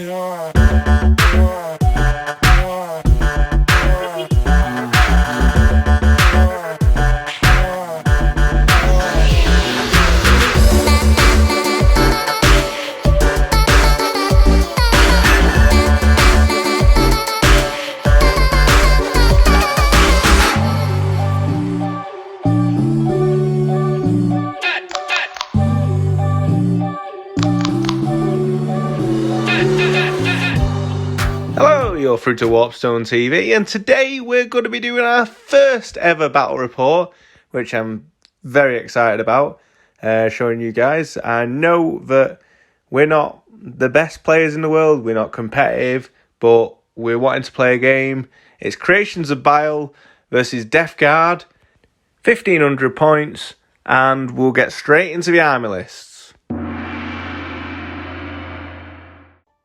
Hello, you're through to Warpstone TV, and today we're going to be doing our first ever battle report, which I'm very excited about, showing you guys. I know that we're not the best players in the world, we're not competitive, but we're wanting to play a game. It's Creations of Bile versus Death Guard, 1500 points, and we'll get straight into the army lists.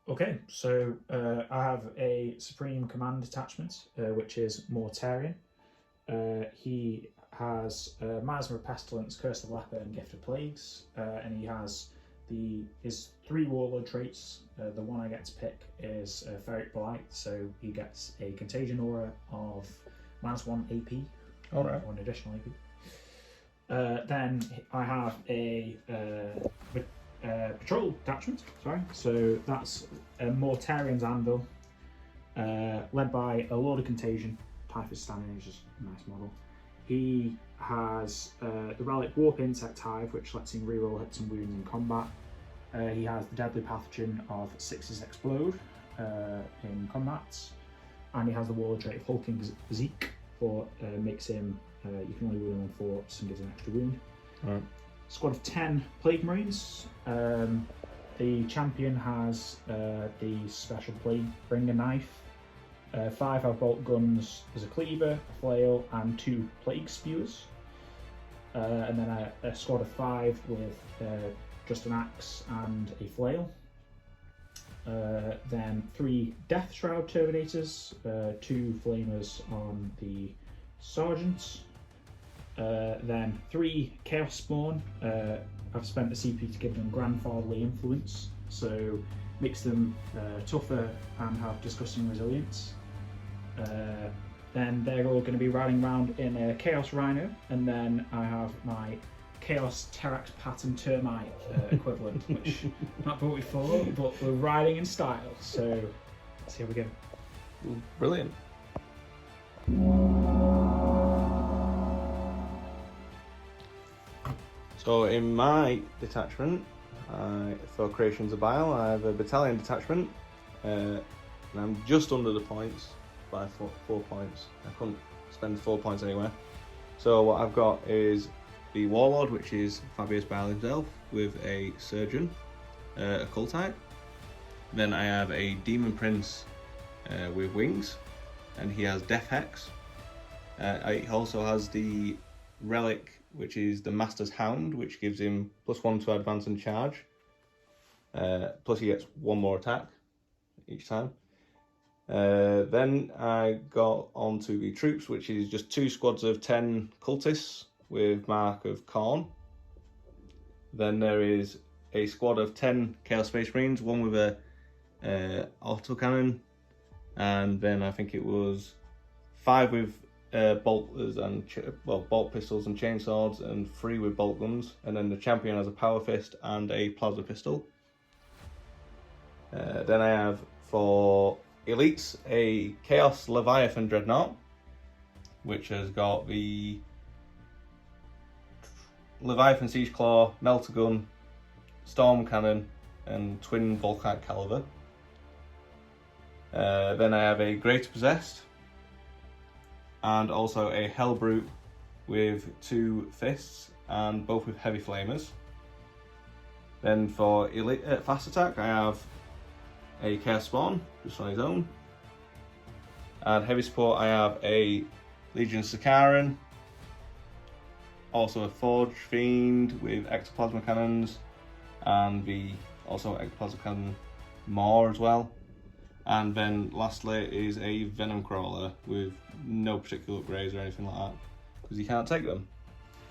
Okay, so I have a Supreme Command detachment, which is Mortarion. He has Miasma of Pestilence, Curse of Leper, and Gift of Plagues, and he has his 3 warlord traits. The one I get to pick is Ferric Blight, so he gets a Contagion Aura of -1 AP, Alright. or an additional AP. Then I have a patrol detachment, so that's a Mortarion's Anvil, led by a Lord of Contagion, Typhus Standing, which is a nice model. He has the Relic Warp Insect Hive, which lets him reroll hits and wounds in combat. He has the Deadly Pathogen of Sixes Explode in combats, and he has the Warlord trait of Hulking Zeke, for makes him, you can only wound him on forts and gives an extra wound. Right. Squad of 10 Plague Marines. The champion has the special Plague Bringer Knife. 5 have bolt guns as a cleaver, a flail, and 2 Plague Spewers. And then a squad of 5 with just an axe and a flail. Then 3 Death Shroud Terminators, 2 Flamers on the Sergeants. Then 3 Chaos Spawn. I've spent a CP to give them grandfatherly influence, so makes them tougher and have disgusting resilience. Then they're all going to be riding around in a Chaos Rhino, and then I have my Chaos Terax Pattern Termite equivalent, which not brought before, but we're riding in style, so let's see how we go. Brilliant. So in my detachment, for Creations of Bile, I have a battalion detachment, and I'm just under the points by 4 points. I couldn't spend 4 points anywhere. So what I've got is the Warlord, which is Fabius Bile himself, with a Surgeon, a Cultite. Then I have a Demon Prince with wings, and he has Death Hex. He also has the Relic, which is the Master's Hound, which gives him +1 to advance and charge. Plus he gets 1 more attack each time. Then I got onto the troops, which is just 2 squads of 10 cultists with Mark of Khorne. Then there is a squad of 10 Chaos Space Marines, one with a autocannon, and then I think it was 5 with bolters and bolt pistols and chainswords, and 3 with bolt guns, and then the champion has a power fist and a plasma pistol. Then I have for elites a Chaos Leviathan Dreadnought, which has got the Leviathan Siege Claw, Melter Gun, Storm Cannon, and twin Volkite Caliber. Then I have a Greater Possessed, and also a Hellbrute with 2 fists, and both with heavy flamers. Then for elite, fast attack, I have a Chaos Spawn, just on his own. And heavy support, I have a Legion Sakaran, also a Forge Fiend with Ectoplasma Cannons, and also Ectoplasma Cannon more as well. And then lastly is a Venom Crawler with no particular upgrades or anything like that, because you can't take them.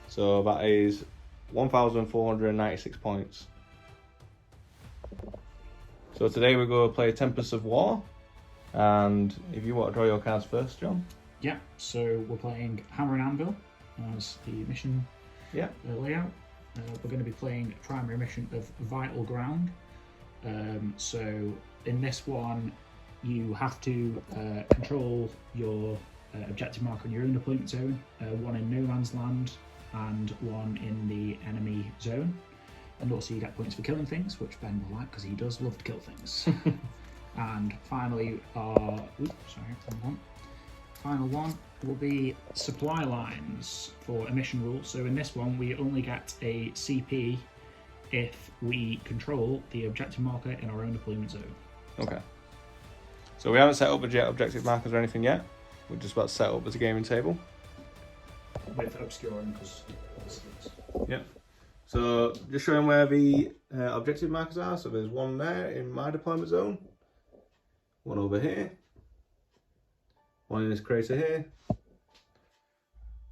So that is 1,496 points. So today we go play Tempest of War, and if you want to draw your cards first, John. Yeah, so we're playing Hammer and Anvil as the mission layout. We're going to be playing a primary mission of Vital Ground. So in this one, you have to control your objective marker in your own deployment zone, one in no man's land and one in the enemy zone. And also you get points for killing things, which Ben will like because he does love to kill things. And finally, final one will be supply lines for a mission rule. So in this one, we only get a CP if we control the objective marker in our own deployment zone. Okay. So we haven't set up objective markers or anything yet. We're just about to set up as a gaming table. With obscuring, because yeah. So just showing where the objective markers are. So there's one there in my deployment zone, one over here, one in this crater here,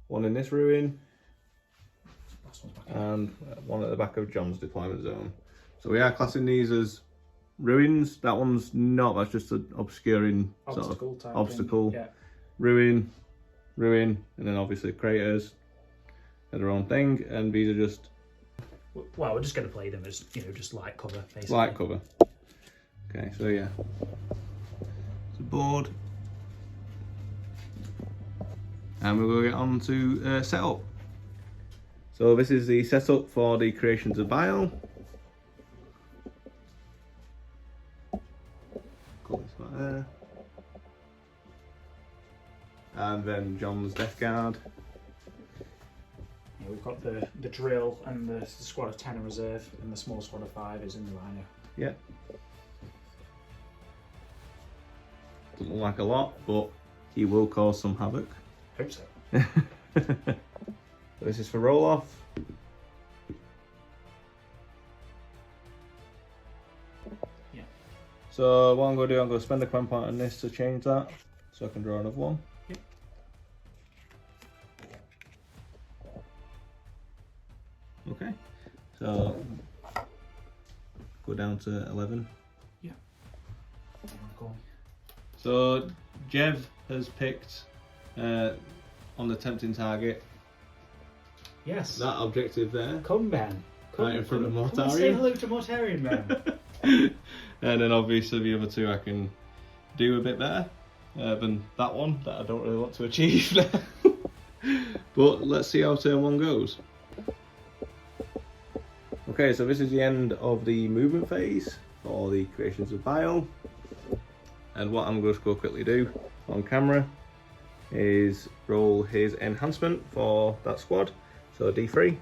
one in this ruin, and one at the back of John's deployment zone. So we are classing these as ruins. That one's not, that's just an obscuring obstacle sort of obstacle. Yeah. Ruin, and then obviously craters are their own thing, and these are just... Well, we're just going to play them as, just light cover, basically. Light cover. Okay, so yeah. It's a board. And we're going to get on to set up. So this is the setup for the creations of BILE. Call this right there. And then John's Death Guard. Yeah, we've got the drill and the squad of 10 in reserve, and the small squad of 5 is in the Rhino. Yeah. Doesn't look like a lot, but he will cause some havoc. Hope so. So this is for roll off. Yeah. So what I'm going to do, I'm going to spend a command point on this to change that, so I can draw another one. Yep. Okay. So go down to 11. Yeah. So Jev has picked on the tempting target. Yes. That objective there. Come, Ben. Come, Right in front of Mortarian. Come and say hello to Mortarian, Ben. And then obviously the other two I can do a bit better than that one that I don't really want to achieve now. But let's see how turn one goes. Okay, so this is the end of the movement phase for the creations of BILE. And what I'm going to go quickly do on camera is roll his enhancement for that squad. So D3.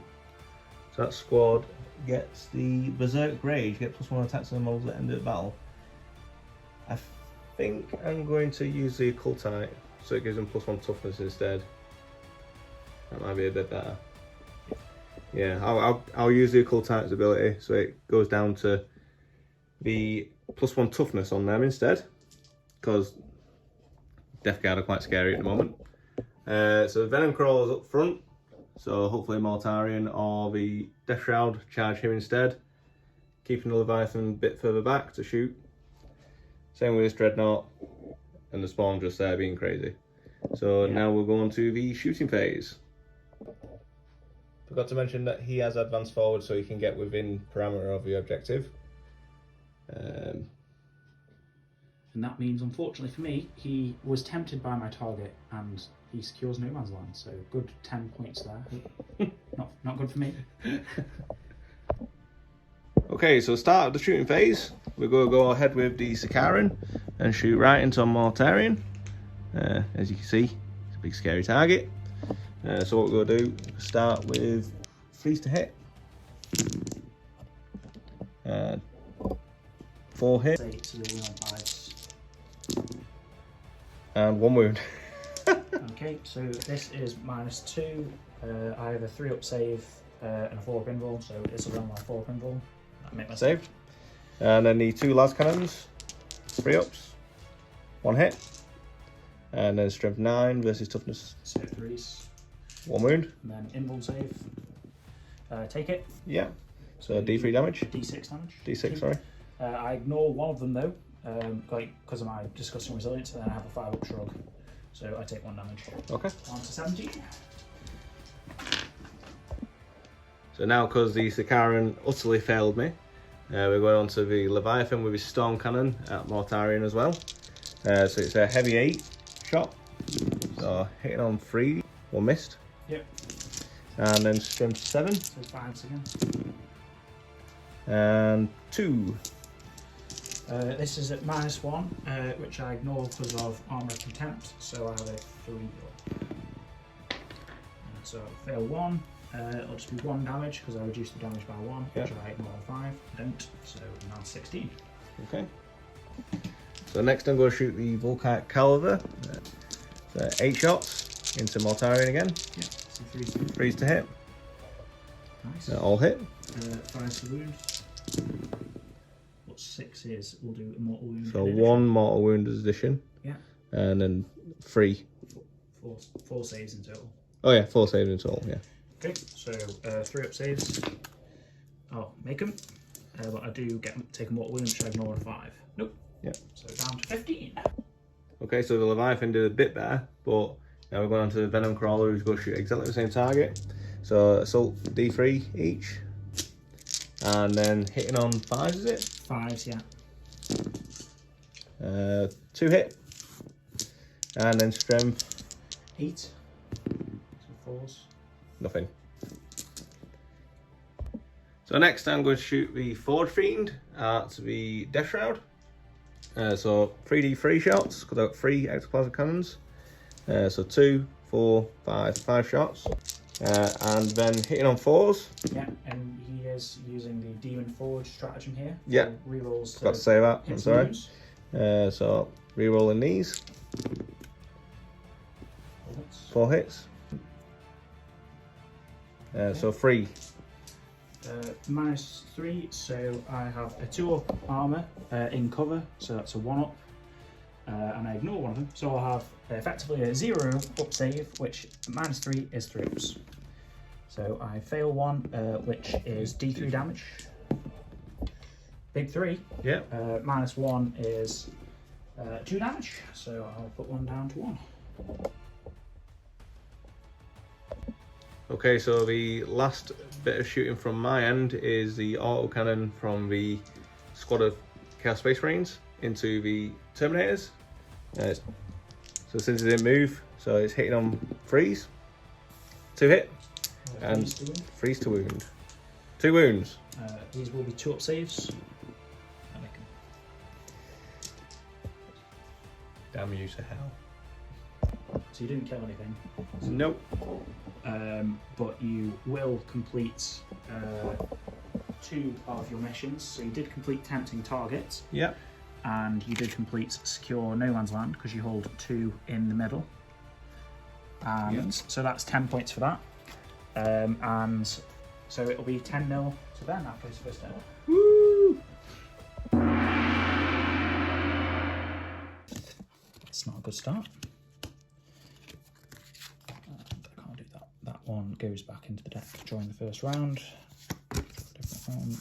So that squad gets the Berserk Rage, get +1 attacks on the models at the end of the battle. I think I'm going to use the Occultite, so it gives them +1 toughness instead. That might be a bit better. Yeah, I'll use the Occultite's ability, so it goes down to the +1 toughness on them instead, because Death Guard are quite scary at the moment. So Venom Crawler's up front, so hopefully Mortarian or the Death Shroud charge him instead, keeping the Leviathan a bit further back to shoot. Same with this Dreadnought, and the Spawn just there being crazy. So now we'll go on to the shooting phase. Forgot to mention that he has advanced forward so he can get within parameter of the objective. And that means, unfortunately for me, he was tempted by my target and he secures no man's land, so good 10 points there. not good for me. Okay, so start of the shooting phase. We're going to go ahead with the Sikaran and shoot right into a Mortarian. As you can see, it's a big scary target. So what we're going to do, start with freeze to hit. 4 hit. And 1 wound. Okay, so this is -2. I have a 3-up save and a 4-up invul, so it's around my 4-up invul. That make my Saved. And then the 2 las cannons, 3-ups, 1 hit. And then strength 9 versus toughness. So 3s. 1 wound. And then invul save. Take it. Yeah. So D3 damage. D6 damage. D6, sorry. I ignore one of them though, because of my disgusting resilience, and then I have a 5-up shrug. So I take 1 damage. Okay. On to 17. So now, because the Sikaran utterly failed me, we're going on to the Leviathan with his Storm Cannon at Mortarion as well. So it's a heavy 8 shot. So hitting on 3, or missed. Yep. And then strength 7. So 5s again. And 2. This is at -1, which I ignore because of Armour of Contempt, so I have a 3 up. So fail 1, it'll just be 1 damage because I reduced the damage by 1, Yep. which I ignore 5. I don't, so now 16. Okay. So next I'm going to shoot the Volkite Caliber. So 8 shots into Mortarion again. Yeah, so 3 to 3s to hit. Nice. All hit. 5 to wound. What 6 is, we'll do Immortal Wound. So in 1 mortal wound addition. Yeah. And then 3. 4 saves in total. Oh yeah, 4 saves in total, yeah. Okay, so 3-up saves. I'll make them. But I do take a mortal wound, which I ignore a 5. Nope. Yep. So down to 15. Okay, so the Leviathan did a bit better, but now we're going on to the Venom Crawler, who's going to shoot exactly the same target. So assault D3 each. And then hitting on 5s, is it? 5s, yeah. 2 hit. And then strength, 8. So 4s. nothing. So next I'm going to shoot the Forge Fiend at the Death Shroud. So 3d3 shots, because I've got 3 ectoplasmic cannons. So 2, 4, 5 shots. And then hitting on 4s. Yeah, and he is using the Demon Forge stratagem here. Yeah. Rerolls. Forgot to say that, I'm hits sorry. and wounds. So re-rolling these. 4 hits. So 3. -3, so I have a 2-up armour in cover, so that's a 1-up. And I ignore one of them, so I'll have effectively a 0-up save, which -3 is 3-ups. So I fail 1, which is D3 damage. Big 3. Yeah. -1 is 2 damage, so I'll put 1 down to 1. Okay, so the last bit of shooting from my end is the autocannon from the squad of Chaos Space Marines into the Terminators. So since it didn't move, so it's hitting on 3s. 2 hit. And 3s to wound. 2 wounds. These will be 2-up saves. Damn you to hell. So you didn't kill anything. Nope. But you will complete 2 of your missions. So you did complete Tempting Targets. Yeah. And you did complete Secure No Man's Land because you hold 2 in the middle. And so that's 10 points for that. And so it'll be 10-0 to Ben after his first turn. Woo! It's not a good start. And I can't do that. That one goes back into the deck during the first round. Different one.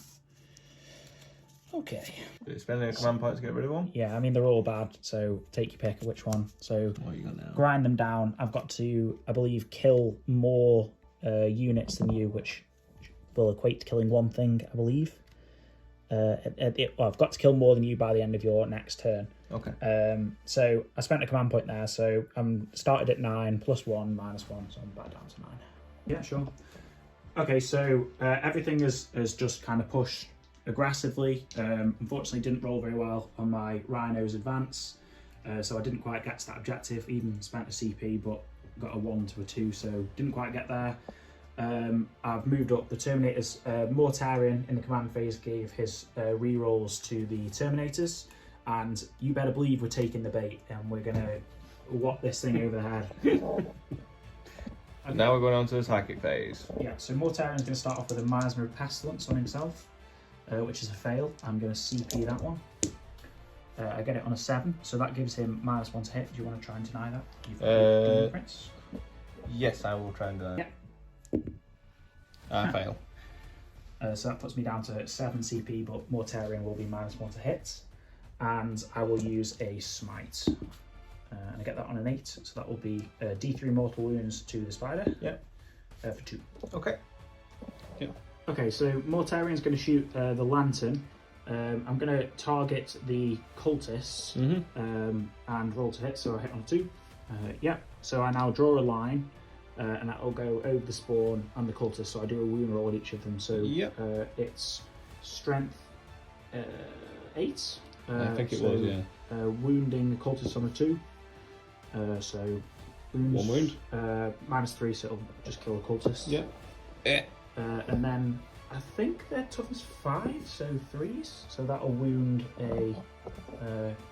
Okay. Spending a command point to get rid of one? Yeah, I mean, they're all bad, so take your pick of which one. So What you got now? grind them down. I've got to, I believe, kill more units than you, which will equate to killing one thing, I believe. Well, I've got to kill more than you by the end of your next turn. Okay. So I spent a command point there, so I'm started at 9, +1, -1, so I'm back down to 9. Yeah, sure. Okay, so everything has just kind of pushed aggressively. Unfortunately didn't roll very well on my Rhino's advance, so I didn't quite get to that objective, even spent a CP but got a 1 to a 2, so didn't quite get there. I've moved up the Terminators. Mortarion in the command phase gave his rerolls to the Terminators, and you better believe we're taking the bait and we're gonna whop this thing over the head. And now we're going on to the psychic phase. Yeah, so Mortarion's going to start off with a Miasma of Pestilence on himself, which is a fail. I'm going to CP that one. I get it on a 7, so that gives him -1 to hit. Do you want to try and deny that? You've got Prince. Yes, I will try and do that. Yeah. I fail. So that puts me down to 7 CP, but Mortarion will be -1 to hit. And I will use a Smite. And I get that on an 8, so that will be D3 mortal wounds to the spider. Yep. For 2. Okay. Yeah. Okay, so Mortarion's going to shoot the lantern. I'm going to target the cultists and roll to hit, so I hit on 2. Yeah, so I now draw a line, and that will go over the spawn and the cultists, so I do a wound roll at each of them. So it's strength 8. I think it was, yeah. Wounding the cultists on a 2. So wounds, 1 wound. -3, so it'll just kill the cultists. Yeah. And then I think they're toughness 5, so 3s. So that'll wound a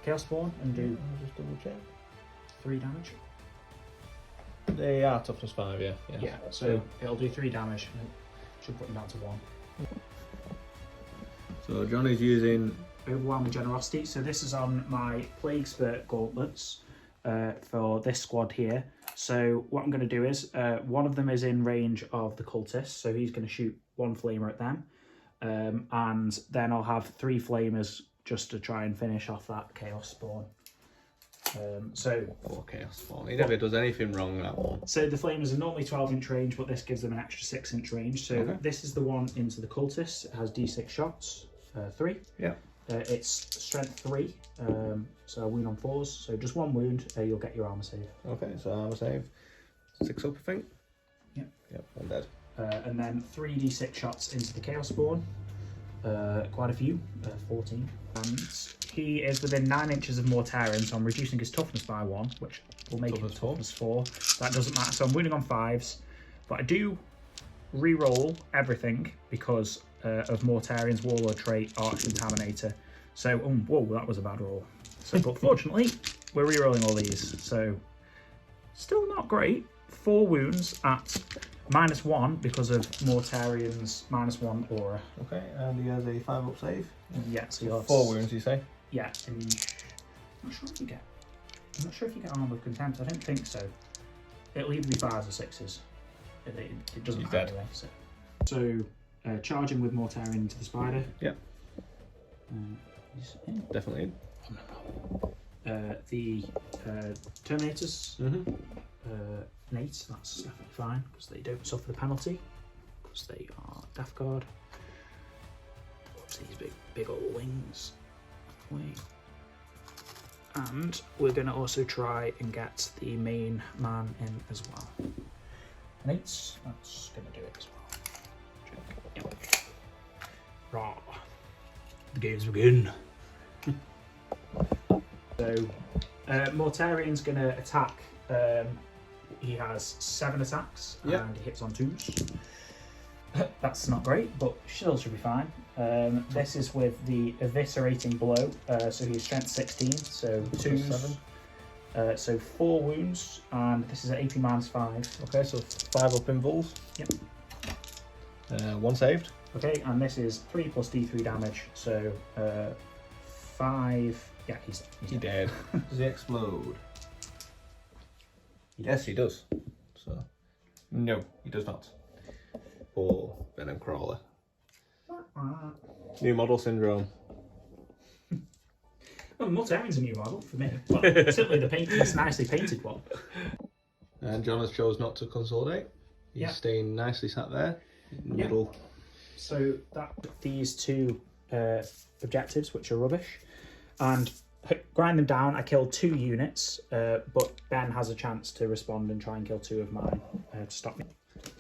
Chaos Spawn and do I'll just double check. 3 damage. They are toughness 5, yeah. Yeah, so it'll do 3 damage and it should put them down to 1. So Johnny's using Overwhelming Generosity. So this is on my Plague Spurt gauntlets for this squad here. So what I'm going to do is, one of them is in range of the cultists, so he's going to shoot 1 flamer at them. And then I'll have 3 flamers just to try and finish off that Chaos Spawn. So 4 Chaos Spawn. He never does anything wrong, that one. So the flamers are normally 12-inch range, but this gives them an extra 6-inch range. So this is the one into the cultists. It has D6 shots, 3. Yeah. It's strength 3, so a wound on 4s. So just 1 wound, you'll get your armor save. Okay, so armor save 6 up, I think. Yep. Yep, I'm dead. And then 3 D6 shots into the Chaos Spawn. Quite a few, 14. And he is within 9 inches of Mortarion, so I'm reducing his toughness by 1, which will make it toughness 4. That doesn't matter, so I'm wounding on 5s. But I do re-roll everything because of Mortarion's Warlord trait, Arch Contaminator. So, whoa, that was a bad roll. So, but fortunately, we're re-rolling all these. So, still not great. 4 wounds at -1 because of Mortarion's -1 aura. Okay, and he has a 5 up save. Yeah, so you have 4 wounds, you say? Yeah, and I'm not sure if you get. I'm not sure if you get armor with contempt. I don't think so. It'll either be 5s or 6s. It doesn't matter anyway. So charging with Mortarion into the spider. Yep. He's in. Definitely in. The Terminators. Mm-hmm. An 8, that's definitely fine because they don't suffer the penalty because they are Death Guard. What's these big old wings? And we're going to also try and get the main man in as well. An 8, that's going to do it as well. Check. Yep. Raw. The games begin. So, Mortarion's going to attack. He has 7 attacks and he hits on 2s. That's not great, but still should be fine. This is with the Eviscerating Blow, so he's strength 16, so 2s. So 4 wounds, and this is at AP -5. Okay, so 5 up invulns. Yep. 1 saved. Okay, and this is 3 plus D3 damage, so 5. Yeah, he's dead. Does he explode? Yes, he does. So, no, he does not. Poor Venom Crawler. New model syndrome. Well, Mortarion's a new model for me. Well, certainly the nicely painted one. And John has chose not to consolidate. He's staying nicely sat there in the middle. So that these 2 objectives, which are rubbish, and grind them down. I killed 2 units, but Ben has a chance to respond and try and kill 2 of mine to stop me.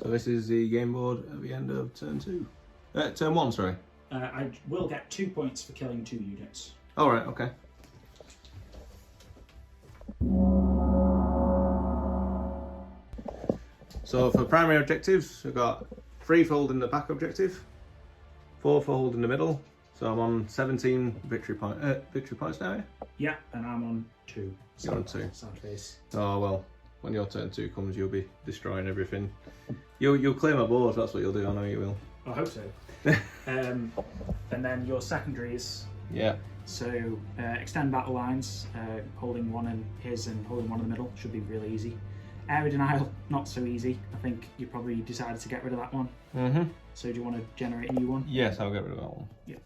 So this is the game board at the end of turn 2. Turn 1, sorry. I will get 2 points for killing 2 units. All right, okay. So for primary objectives, we've got 3-fold in the back objective, 4-fold in the middle. So I'm on 17 victory points now, yeah? Yeah, and I'm on 2. You're on 2. Sad face. Oh well, when your turn 2 comes, you'll be destroying everything. You'll clear my board, that's what you'll do, I know you will. I hope so. And then your secondaries. Yeah. So extend battle lines, holding one in his and holding one in the middle should be really easy. Area denial, not so easy. I think you probably decided to get rid of that one. Mm-hmm. So do you want to generate a new one? Yes, I'll get rid of that one. Yeah.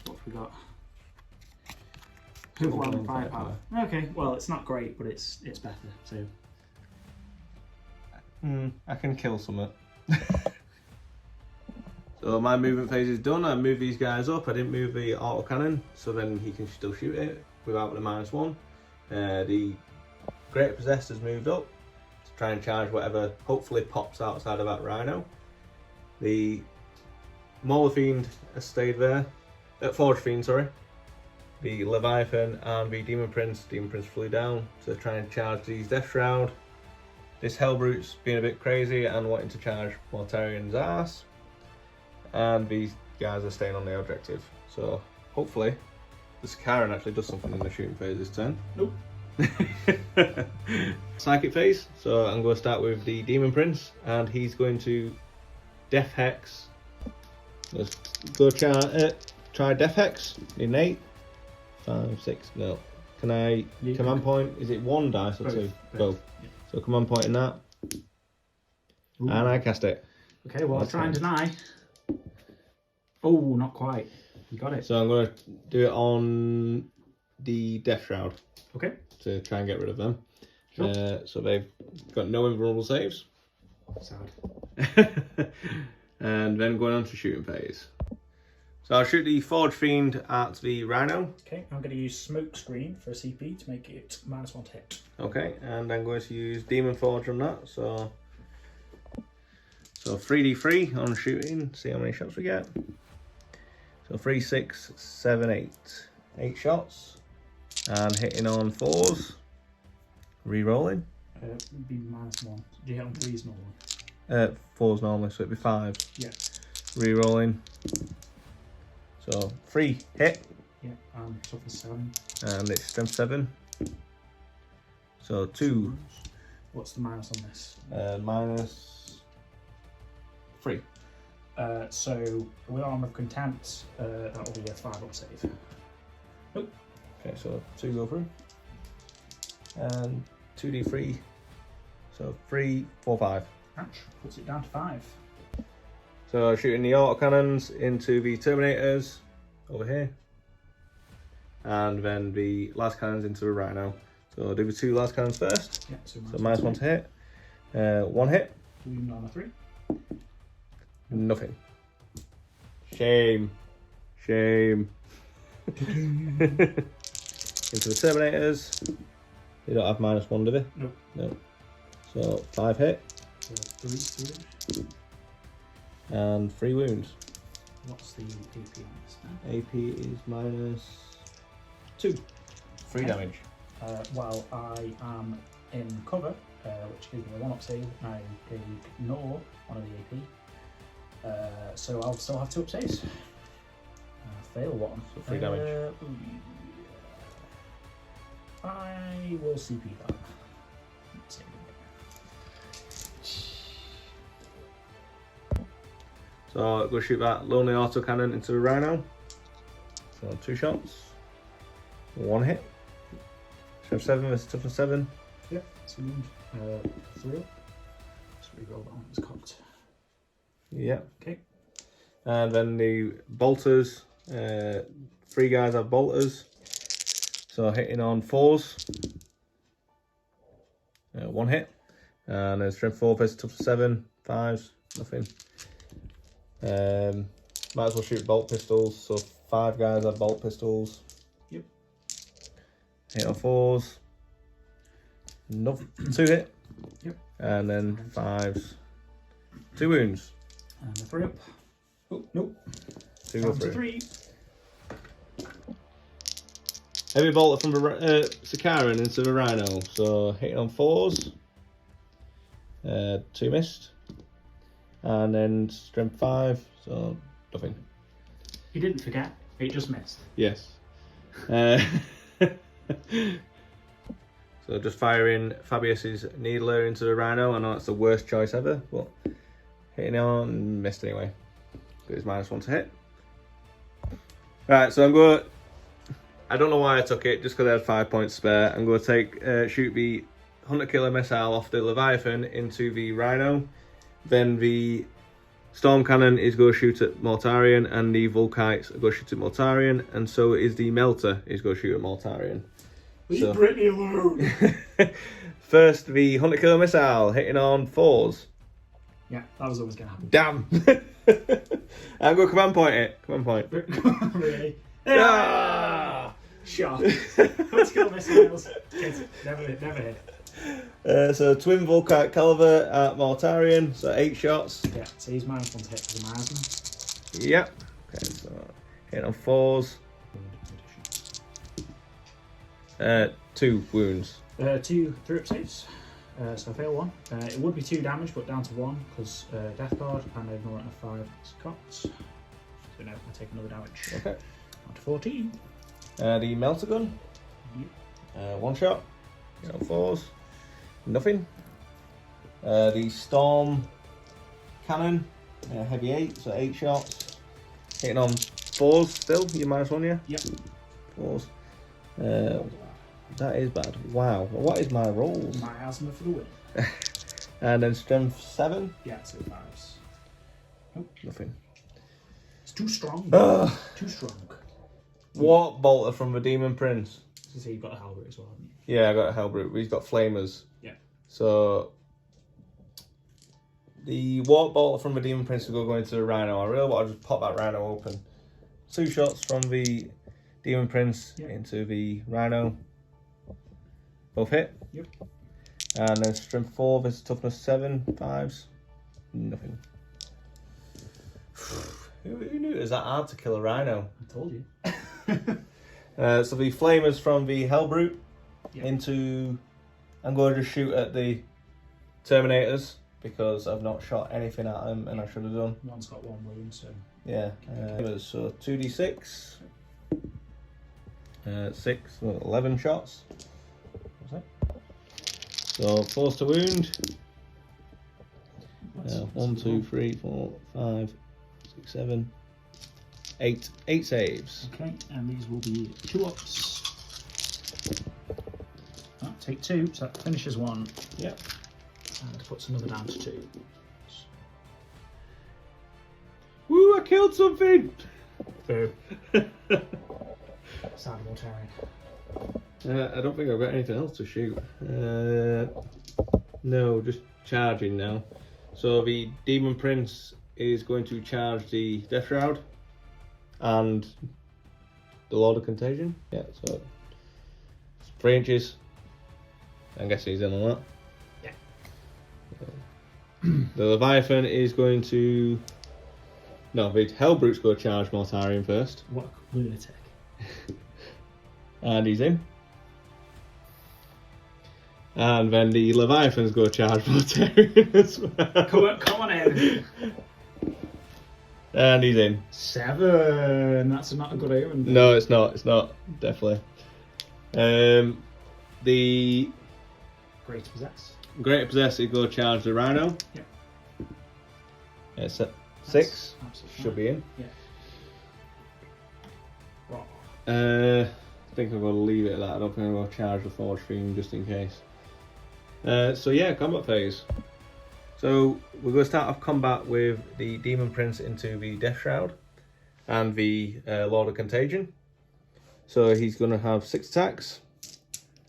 What have we got? Overwhelming firepower. Okay, well it's not great, but it's better. So. I can kill something. So my movement phase is done. I moved these guys up. I didn't move the autocannon, so then he can still shoot it without the -1. The Great Possessed has moved up to try and charge whatever hopefully pops outside of that Rhino. The Mauler Fiend has stayed there. Forge Fiend, sorry. The Leviathan and the Demon Prince flew down to try and charge these Death Shroud. This Hellbrute's being a bit crazy and wanting to charge Mortarian's ass. And these guys are staying on the objective. So hopefully the Sakaran actually does something in the shooting phase this turn. Nope. Psychic phase. So I'm going to start with the Demon Prince, and he's going to Death Hex. Let's go try Death Hex. Innate. 5, 6. No. Can I command point? Is it 1 dice or both. 2? Both. Yeah. So command point in that. Ooh. And I cast it. Okay, well, try and deny. Oh, not quite. You got it. So I'm going to do it on the Death Shroud. Okay. To try and get rid of them. Sure. So they've got no invulnerable saves. Sad. And then going on to shooting phase. So I'll shoot the Forge Fiend at the Rhino. Okay, I'm going to use Smoke Screen for a CP to make it -1 to hit. Okay, and I'm going to use Demon Forge on that. So 3d3 on shooting, see how many shots we get. So 3, 6, 7, 8. 8 shots. And hitting on 4s. Re-rolling. It'd be -1. Do you hit on 3s normally? 4s normally, so it'd be 5. Yeah. Re-rolling. So 3 hit. Yeah, and toughness 7. And it's strength 7. So 2. What's the minus on this? -3. So with Armor of Contempt, that will be a 5-up save. Nope. Okay, so 2 go through. And 2d3. So 3, 4, 5. Ouch. Puts it down to 5. So shooting the autocannons into the Terminators over here. And then the last cannons into the Rhino. So I'll do the 2 last cannons first. Yeah, so -1 to hit. 1 hit. Wound on a 3. Nothing. Shame. Shame. Into the Terminators. They don't have -1, do they? Nope. No. So 5 hit. So 3 And 3 wounds. What's the AP on this now? AP is -2. 3 damage. While I am in cover, which gives me a 1-up save, I ignore one of the AP. So I'll still have 2-up saves. Fail 1. So 3 damage. I will CP that. So I'll go shoot that lonely autocannon into the Rhino. So 2 shots. 1 hit. Strength 7 versus toughness 7. Yep, it's a wound. 3 up. Just reroll that one, it's cocked. Yeah. Okay. And then the bolters. 3 guys have bolters. So hitting on 4s. 1 hit. And then strength 4 versus toughness 7. 5s. Nothing. Might as well shoot bolt pistols. So 5 guys have bolt pistols. Yep. Hit on 4s. Nothing. 2 hit. Yep. And then 5s. 2 wounds. And a 3 up. Oh, nope. 2 go Down to through. 3. Heavy bolter from the Sakaran into the Rhino. So hitting on 4s. 2 missed. And then strength 5. So nothing. You didn't forget. It just missed. Yes. So just firing Fabius's Needler into the Rhino. I know that's the worst choice ever, but hitting on, missed anyway. Got his -1 to hit. Right, so I'm going to, I don't know why I took it, just because I had 5 points spare. I'm going to take, shoot the 100 killer missile off the Leviathan into the Rhino. Then the Storm Cannon is going to shoot at Mortarion, and the Volkites are going to shoot at Mortarion, and so is the Melter is going to shoot at Mortarion. Leave Brittany alone! First, the 100 killer missile hitting on 4s. Yeah, that was always going to happen. Damn! I'm going to command point it. Command point. Really? Ah! Shot. Let's kill missiles. Never hit. So twin Volkite caliber at Mortarion, so 8 shots. Yeah, so he's -1 to hit for the Martian. Yep. Okay, so hitting on 4s. 2 wounds. 2 3-up saves. So I fail 1. It would be 2 damage, but down to 1 because Death Guard, and I ignore it at 5 Scots. So no, I take another damage. Okay. On to 14. The Melter Gun. Yep. 1 shot. Hit on 4s. Nothing. The Storm Cannon. Heavy 8, so 8 shots. Hitting on 4s still. You -1, yeah? Yep. 4s. That is bad. Wow. What is my rolls? My asthma for the win. And then strength 7. Yeah, so 5s. Nope. Nothing. It's too strong. Too strong. What bolter from the Demon Prince? So you've got a halberd as well, haven't you? Yeah, I got a Hellbrute. He's got flamers. Yeah. So the Warp Bolter from the Demon Prince will go into the Rhino. I really want to just pop that Rhino open. 2 shots from the Demon Prince into the Rhino. Both hit. Yep. And then strength 4 versus toughness 7, 5s. Nothing. Who knew it was that hard to kill a Rhino? I told you. So the flamers from the Hellbrute Yep. into... I'm going to just shoot at the Terminators because I've not shot anything at them and I should have done. One's got 1 wound, so... Yeah. So 2d6. 6, 11 shots. What's that? So 4 to wound. 1, 2, 3, 4, 5, 6, 7, 8. 8 saves. Okay, and these will be 2-ups. Take 2, so that finishes 1. Yep. And puts another down to 2. Woo, I killed something! Boo. Sad Mortarion. I don't think I've got anything else to shoot. No, just charging now. So the Demon Prince is going to charge the Death Shroud and the Lord of Contagion. Yeah, so it's 3 inches. I'm guessing he's in on that. Yeah. The Leviathan is going to... No, the Hellbrute's going to charge Mortarion first. What a lunatic. And he's in. And then the Leviathan's going to charge Mortarion as well. Come on in. And he's in. 7. That's not a good omen. No, it's not. It's not. Definitely. The Great to possess. Great Possess is going to charge the Rhino. Yep. It's at 6. Absolutely Should be in. Yeah. Wow. I think I'm going to leave it at that. I don't think I'm going to charge the Forge Fiend just in case. So yeah, combat phase. So we're going to start off combat with the Demon Prince into the Death Shroud and the Lord of Contagion. So he's going to have 6 attacks.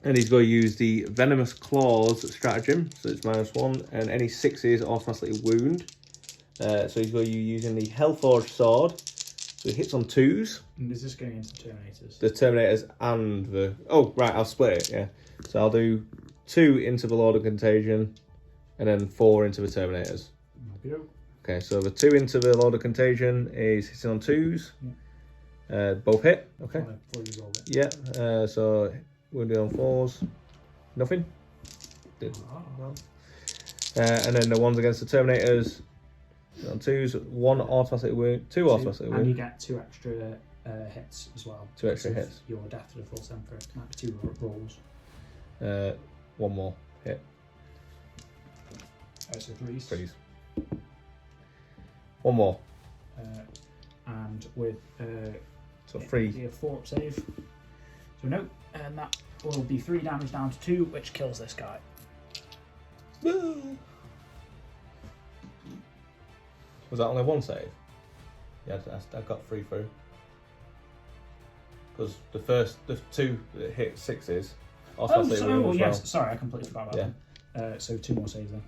And he's going to use the Venomous Claws stratagem. So it's -1 and any 6s automatically wound. So he's going to be using the Hellforged Sword. So it hits on 2s. And is this going into Terminators? The Terminators and the... Oh, right, I'll split it, yeah. So I'll do 2 into the Lord of Contagion and then 4 into the Terminators. Okay, so the 2 into the Lord of Contagion is hitting on 2s. Yeah. Both hit, okay. Yeah, so wounded on 4s. Nothing. Did well. And then the ones against the Terminators on 2s, 1 automatic wound, 2 automatic wound. And you get 2 extra hits as well. 2 extra hits. Your death to the full center. It might be 2 rolls. 1 more hit. So 3s. 3s. 1 more. And with So 3. a 4-up save. So no, and that will be 3 damage down to 2, which kills this guy. Was that only one save? Yeah, I got 3 through. Because the 2 that hit 6s. Yes. Sorry, I completely forgot about them. So 2 more saves then.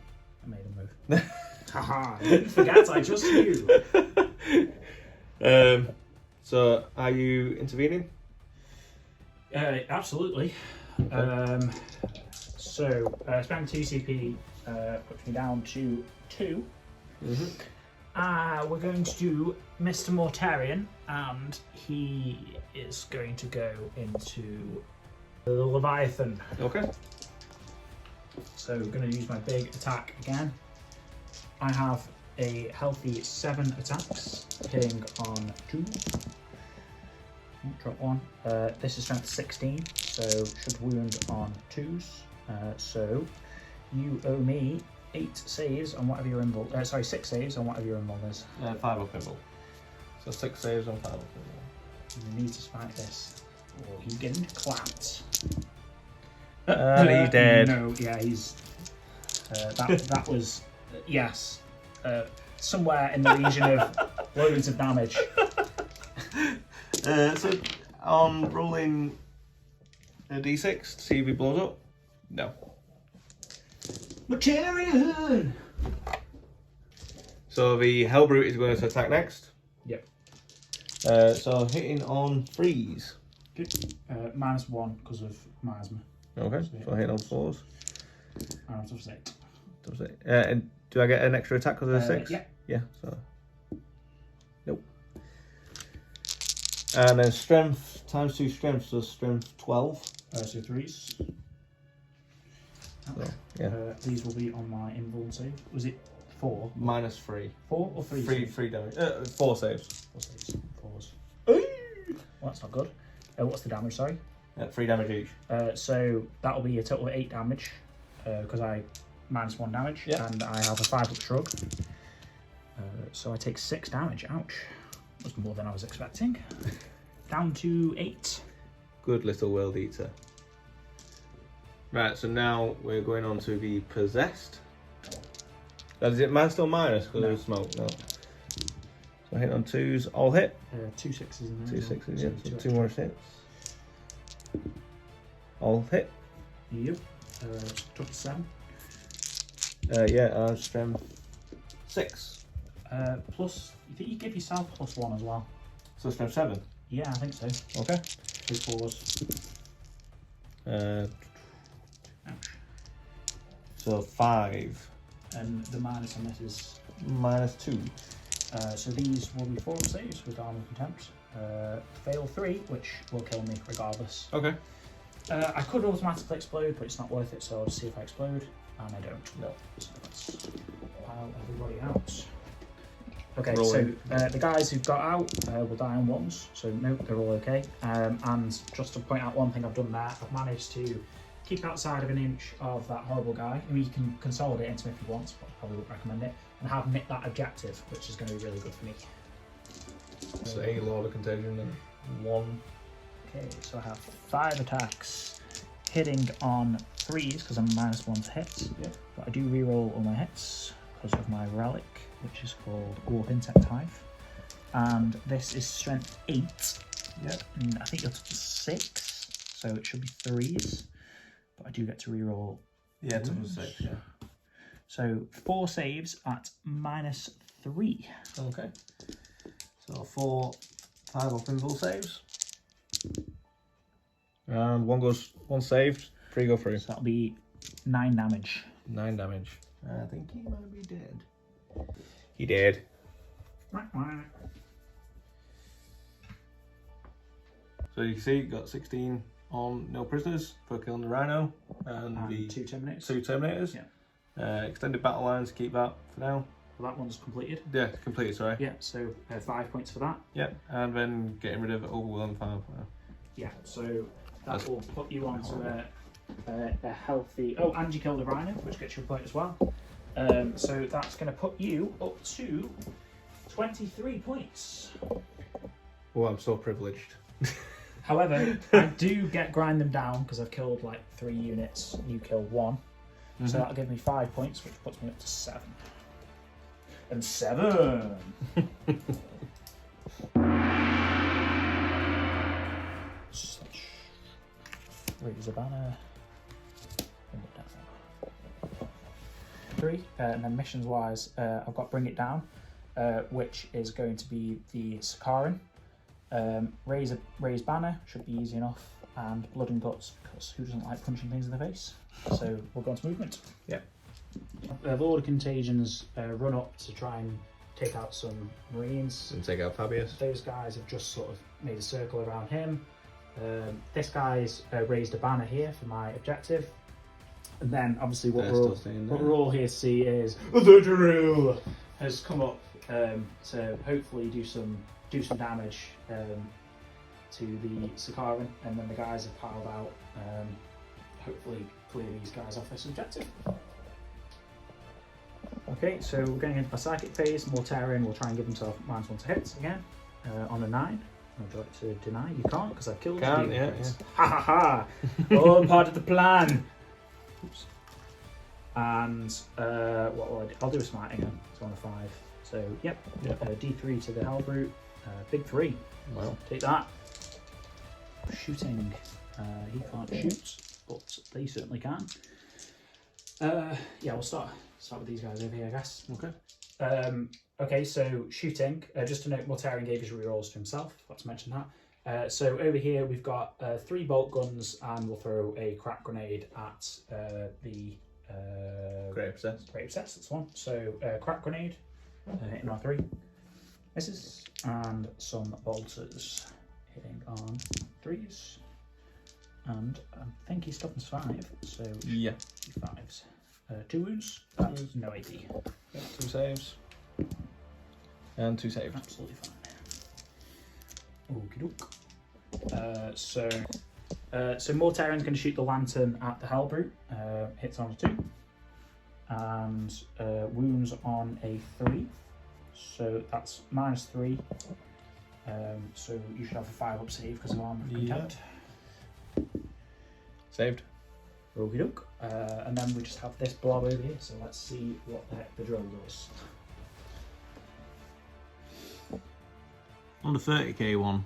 I made them move. Haha! I didn't forget. I trust you. So are you intervening? Absolutely. Okay. So spend 2 CP puts me down to 2. We're going to do Mr. Mortarion, and he is going to go into the Leviathan. Okay. So I'm going to use my big attack again. I have a healthy 7 attacks, hitting on 2. Drop 1. This is strength 16, so should wound on 2s. So you owe me 8 saves on whatever your invul. 6 saves on whatever your invul is. 5 up invul. So 6 saves on 5 up invul. You need to spike this, or he's getting clapped. He's dead. No, yeah, he's. That was yes, somewhere in the region of loads of damage. So on rolling a d6 to see if he blows up. No. Mortarion! So the Hellbrute is going to attack next. Yep. So hitting on 3s. Good. -1 because of miasma. Okay. So hitting on 4s. And of 6. Does it? And do I get an extra attack because of the 6? Yeah. Yeah. So. Nope. And then strength times 2 strength, so strength 12. So 3s. So, yeah. These will be on my invuln save. Was it 4? -3. 4 or 3? 3 damage. 4 saves. 4 saves. 4s. Well, that's not good. What's the damage, sorry? 3 damage each. So that will be a total of 8 damage, because I -1 damage, and I have a 5 up shrug. So I take 6 damage. Ouch. That's more than I was expecting. Down to 8. Good little world eater. Right, so now we're going on to the possessed. Is it man still minus because of smoke? No. So hit on 2s, all hit. 2 6s in there. 2 6s, yeah. So 2 extra. more hits. All hit. Yep. Took 7. Yeah, strength 6. Plus, you think you give yourself +1 as well? So strength 7. Yeah, I think so. Okay. 2 4s. Ouch. So 5. And the minus on this is -2. so these will be 4 saves with armor contempt. Fail 3, which will kill me regardless. Okay. I could automatically explode, but it's not worth it, so I'll just see if I explode, and I don't. No. So let's pile everybody out. Okay, Rolling. so the guys who've got out will die on 1s, so nope, they're all okay. And just to point out one thing I've done there, I've managed to keep outside of an inch of that horrible guy. I mean, you can consolidate into him if you want, but I probably wouldn't recommend it, and have nicked that objective, which is going to be really good for me. So a Lord of Contagion and 1. Okay, so I have 5 attacks, hitting on 3s because I'm -1 to hit. Yeah. But I do reroll all my hits because of my relic, which is called Warp Insect Hive. And this is strength 8. Yeah. And I think you're 6, so it should be 3s. But I do get to reroll. Yeah, it was 6, yeah. So 4 saves at -3. Okay. So 4 5 up invul saves. And 1 saved, 3 go through. So that'll be 9 damage. 9 damage. I think he might be dead. He did. So you can see, got 16 on no prisoners for killing the rhino, and the 2 terminators. 2 terminators. Yeah. Extended battle lines, keep that for now. Well, that one's completed. Yeah, completed, sorry. Yeah, so 5 points for that. Yeah, and then getting rid of overwhelming fire. Yeah, so that will put you onto a healthy. Oh, and you killed a rhino, which gets you a point as well. So that's going to put you up to 23 points. Oh, I'm so privileged. However, I do get grind them down because I've killed like 3 units. You killed 1. So that'll give me 5 points, which puts me up to 7. And 7! Such. Raise a banner. Bring it down. 3. And then missions wise, I've got Bring It Down, which is going to be the Sakaran. Raise banner should be easy enough, and Blood and Guts, because who doesn't like punching things in the face? So we'll go on to movement. Yep. Lord of Contagions run up to try and take out some Marines. And take out Fabius. Those guys have just sort of made a circle around him. This guy's raised a banner here for my objective. And then obviously what we're all here to see is the drill has come up to hopefully do some damage to the Sakaran, and then the guys have piled out, hopefully clear these guys off this objective. Okay, so we're going into my psychic phase. Mortarion will try and give himself -1 to hits again on a 9. Would you like to deny? You can't, because I've killed you. Yeah. Ha ha ha! All part of the plan! Oops. And what will I do? I'll do a smiting then. It's on a 5. So, yep. D3 to the Hellbrute. Big 3. Wow. Take that. Shooting. He can't shoot, but they certainly can. Yeah, we'll start with these guys over here, I guess. Okay. Okay, so shooting. Just to note, Mortarion gave his rerolls to himself. Let's mention that. So over here we've got 3 bolt guns, and we'll throw a crack grenade at the Great Obsess. Great Obsess, that's one. So crack grenade, hitting on 3. Misses, and some bolters hitting on 3s. And I think he's toughness 5, so yeah, 5s. 2 wounds, that's no AD. Yep, 2 saves. And 2 saves. Absolutely fine. Okie doke. So Mortarion's going to shoot the lantern at the Hellbrute. Hits on a 2. And wounds on a 3. So that's -3. So you should have a 5 up save because of armor of contempt. Saved. Okie doke. And then we just have this blob over here. So let's see what the heck the drill does. On the 30k one,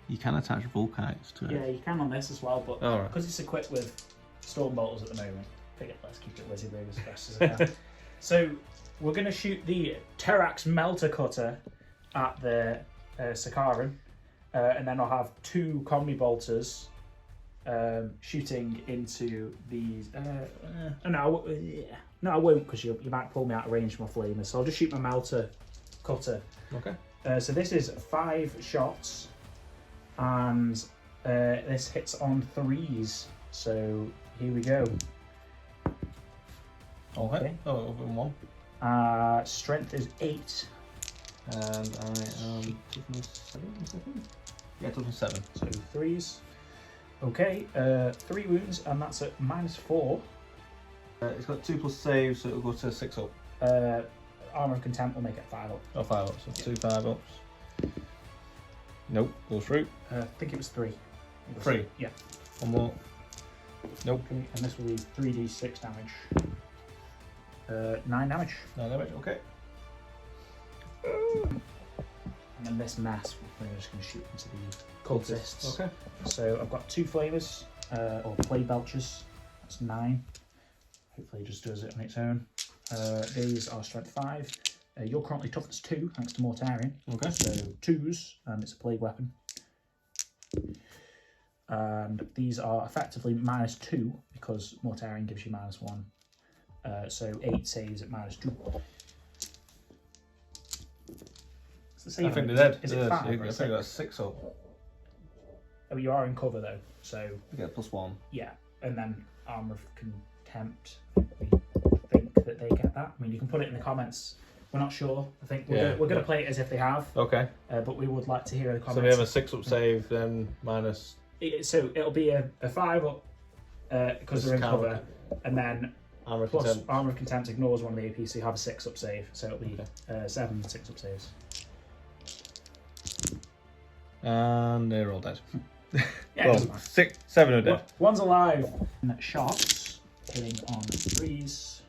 you can attach Vulkites to it. Yeah, you can on this as well, but All right. because it's equipped with storm bolters at the moment, let's keep it Lizzie Brig as fast as I can. So we're going to shoot the Terax Melter Cutter at the Sakaran, and then I'll have 2 combi bolters shooting into these. No, I won't, because you might pull me out of range from my flamers. So I'll just shoot my Melter Cutter. Okay. So this is 5 shots, and this hits on 3s. So here we go. Okay. Oh, over 1. Strength is 8. And I am toughness 7. Yeah, toughness 7. So 3s. Okay, 3 wounds, and that's at -4. It's got 2+ saves, so it'll go to 6 up. Armor of Contempt will make it 5 up. Oh, 5 ups, so 2 5 ups. Nope, goes through. I think it was 3. 3? Yeah. 1 more. Nope. Okay, and this will be 3d6 damage. 9 damage. 9 damage, okay. And then this mess, we're just going to shoot into the cultists. Okay. So I've got 2 flavors, or play belchers. That's 9. Hopefully it just does it on its own. These are strength 5. You're currently toughness 2, thanks to Mortarion. Okay. So 2s, and it's a plague weapon. And these are effectively -2 because Mortarion gives you -1. So 8 saves at -2. It's the same. I think they're dead. Is it 5? I think that's 6 up. Oh, you are in cover though, so You get +1. yeah. And then Armor of Contempt. We think that they get that. I mean, you can put it in the comments. We're not sure. I think we're going to play it as if they have. Okay. But we would like to hear in the comments. So we have a 6 up save, then minus. So it'll be a 5 up because they're in cover, and then Armor of plus Contempt. Armor of Contempt ignores one of the AP, so you have a 6 up save. So it'll be 7 6 up saves. And they're all dead. Yeah, Well, it doesn't matter. 6, 7 are dead. One's alive. Shots. hitting on 3s.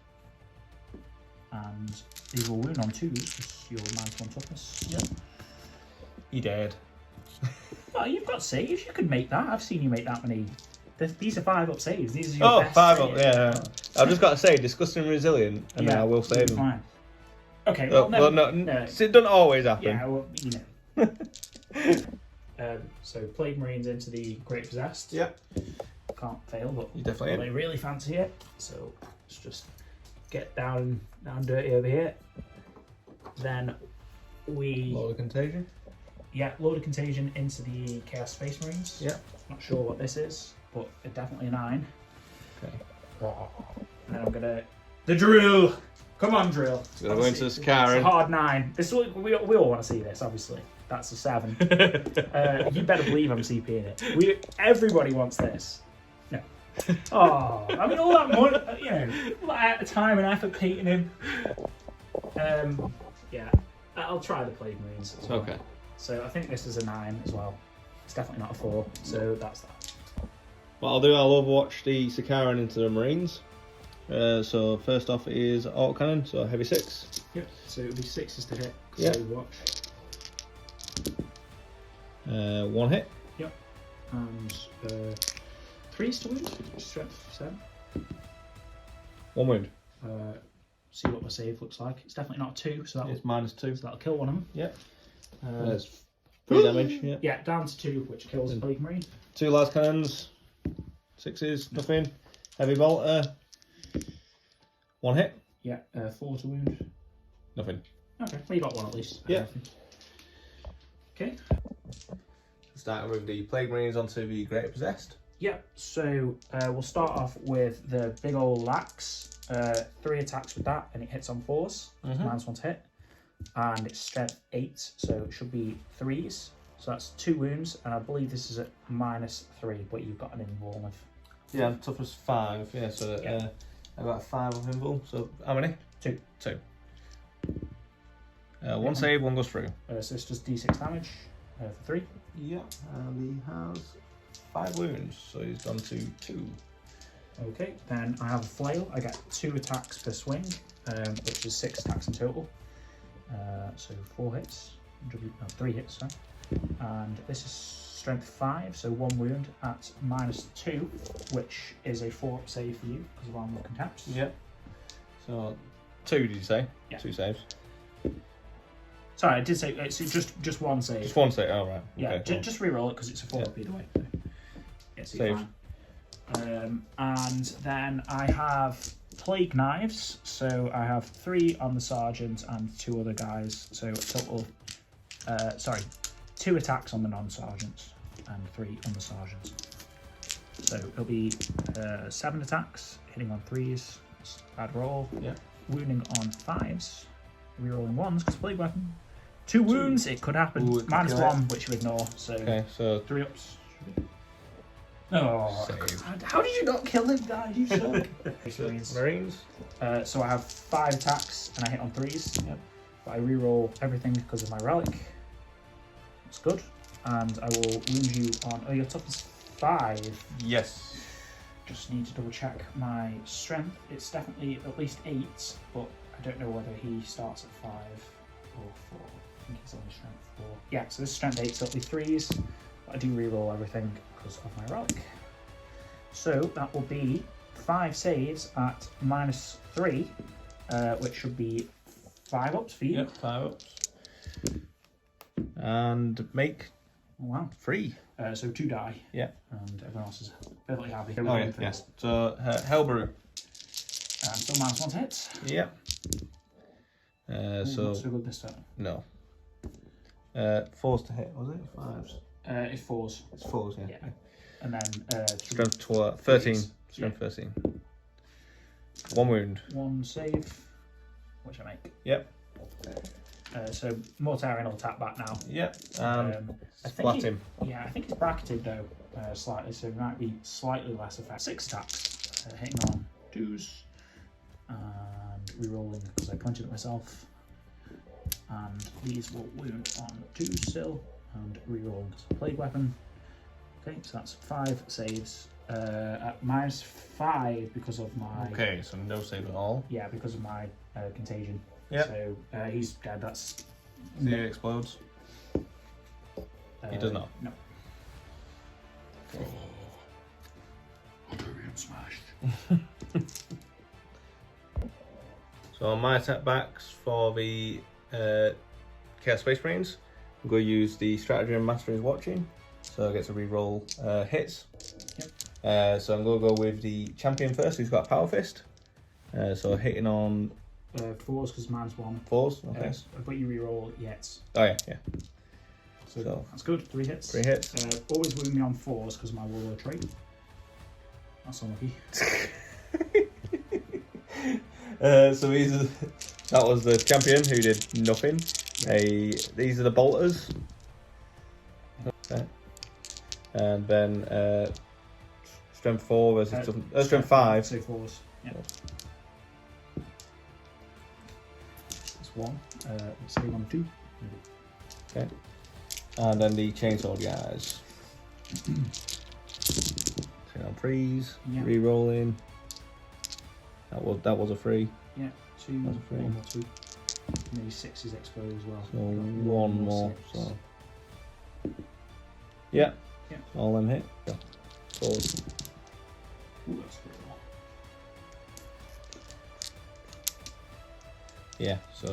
And these will wound on 2s because you're -1 toughness. Yep. You dead. Well, you've got saves. You could make that. I've seen you make that many. These are 5-up saves. These are your best 5-up, saves. yeah. I've just got to say, disgusting resilient, and then I will save them. Fine. Okay, well, no, it doesn't always happen. Yeah, well, you know. So, Plague Marines into the Great Possessed. Yep. Can't fail, but You definitely they really fancy it. So, let's just get down dirty over here. Then we... Load of contagion. Yeah, load of contagion into the Chaos Space Marines. Yep. Not sure what this is, but definitely a 9. Okay. And then I'm gonna... The drill! Come on, drill. So we're going to the It's a Sakaran. hard 9. This we all want to see this, obviously. That's a 7. You better believe I'm CPing it. Everybody wants this. No. Oh, I mean, all that money, you know, all that time and effort painting him. Yeah, I'll try the Plague Marines as well. Okay. So I think this is a 9 as well. It's definitely not a 4, so that's that. What I'll do, I'll overwatch the Sakaran into the Marines. So first off is autocannon, so heavy 6. Yep. So it would be 6s to hit. Yep. Overwatch. 1 hit. Yep. And 3s to wound. Strength 7. 1 wound. See what my save looks like. It's definitely not a 2, so It's -2. that'll kill one of them. Yep. There's 3 damage. Yeah. Yeah, down to 2, which kills the Plague Marine. 2 las cannons. 6s, nothing. Heavy bolter. 1 hit. Yeah, 4 to wound. Nothing. Okay, well you got 1 at least. Yeah. Okay. Starting with the Plague Marines onto the Greater Possessed. Yeah, so we'll start off with the big old Lax. 3 attacks with that, and it hits on 4s. -1 to hit. And it's strength 8, so it should be 3s. So that's 2 wounds, and I believe this is at -3, but you've got an invuln of... Yeah, toughness 5. Yeah, so Yeah. I got 5 of invul. So how many? 2. 2. 1 save, 1 goes through. So this does d6 damage for 3. Yeah, and he has 5 wounds, so he's gone to 2. Okay, then I have a flail. I get 2 attacks per swing, which is 6 attacks in total. So 4 hits, 3 hits, sorry. And this is strength 5, so 1 wound at -2, which is a 4-up save for you because of armor of contempt. Yep. So 2, did you say? Yeah. 2 saves. Sorry, I did say it's just 1 save. Just 1 save. Oh right. Yeah, Okay, cool. just re-roll it because it's a 4-up either way. So, yeah, so Save. And then I have Plague Knives, so I have 3 on the Sergeant and 2 other guys, so a total, 2 attacks on the non-Sergeants and 3 on the Sergeants. So it'll be 7 attacks, hitting on 3s, bad roll, Yeah. wounding on 5s, rerolling 1s because Plague Weapon, 2 wounds, it could happen, Ooh, it could kill -1, which you ignore, so Okay, so 3 ups. Oh, Save. God. How did you not kill him, guys? You suck. Marines. So I have 5 attacks and I hit on 3s. Yep. But I reroll everything because of my relic. That's good. And I will wound you on. Oh, your toughness 5. Yes. Just need to double check my strength. It's definitely at least 8, but I don't know whether he starts at 5 or 4. I think he's only strength 4. Yeah, so this is strength 8, so it'll be 3s. But I do reroll everything because of my relic. So that will be 5 saves at -3, which should be 5 ups for you. Yep, 5 ups. And make Oh, wow. 3. So 2 die. Yeah. And everyone else is perfectly happy. Oh yeah, yes. So Hellbrew. Still -1 to hit. Yep. Ooh, So not so good this time. no. 4s to hit, was it? 5s. It's 4s. It's 4s, yeah. Yeah. And then Strength 13. Threes. Strength 13. 1 wound. 1 save, which I make. Yep. So Mortarion will attack back now. Yep. And I think splat him. Yeah, I think it's bracketed though, slightly, so it might be slightly less effective. 6 attacks, hitting on 2s, and re-rolling because I pointed at myself. And these will wound on 2s still, and re-rolling because of Plague Weapon. Okay, so that's 5 saves. At -5 because of my... Okay, so no save at all. Yeah, because of my contagion. Yeah. So he's dead. That's... See, he explodes. He does not. No. Okay. I'm smashed. So on my attack backs for the Chaos Space Marines, I'm going to use the Stratagem Master is Watching. So I get to reroll hits. Yep. So I'm going to go with the champion first, who's got a Power Fist. So hitting on 4s because -1. 4s, okay. But you reroll hits. Oh yeah, yeah. So that's good. 3 hits. 3 hits. Always wound me on 4s because of my warlord trait. That's unlucky. So that was the champion who did nothing. These are the bolters. Okay. And then strength 4 versus strength 5. So 4s. Yeah. That's 1. Let's say 1, 2. Okay. And then the chainsword guys. So on 3s, Yeah. re-rolling. That was a 3. Yeah, 2. That's a 3. 1 more 2. Maybe 6 is exposed as well. So one more. 6. So yeah. Yeah. All them hit. Yeah. 4s. Ooh, that's pretty well. Yeah. So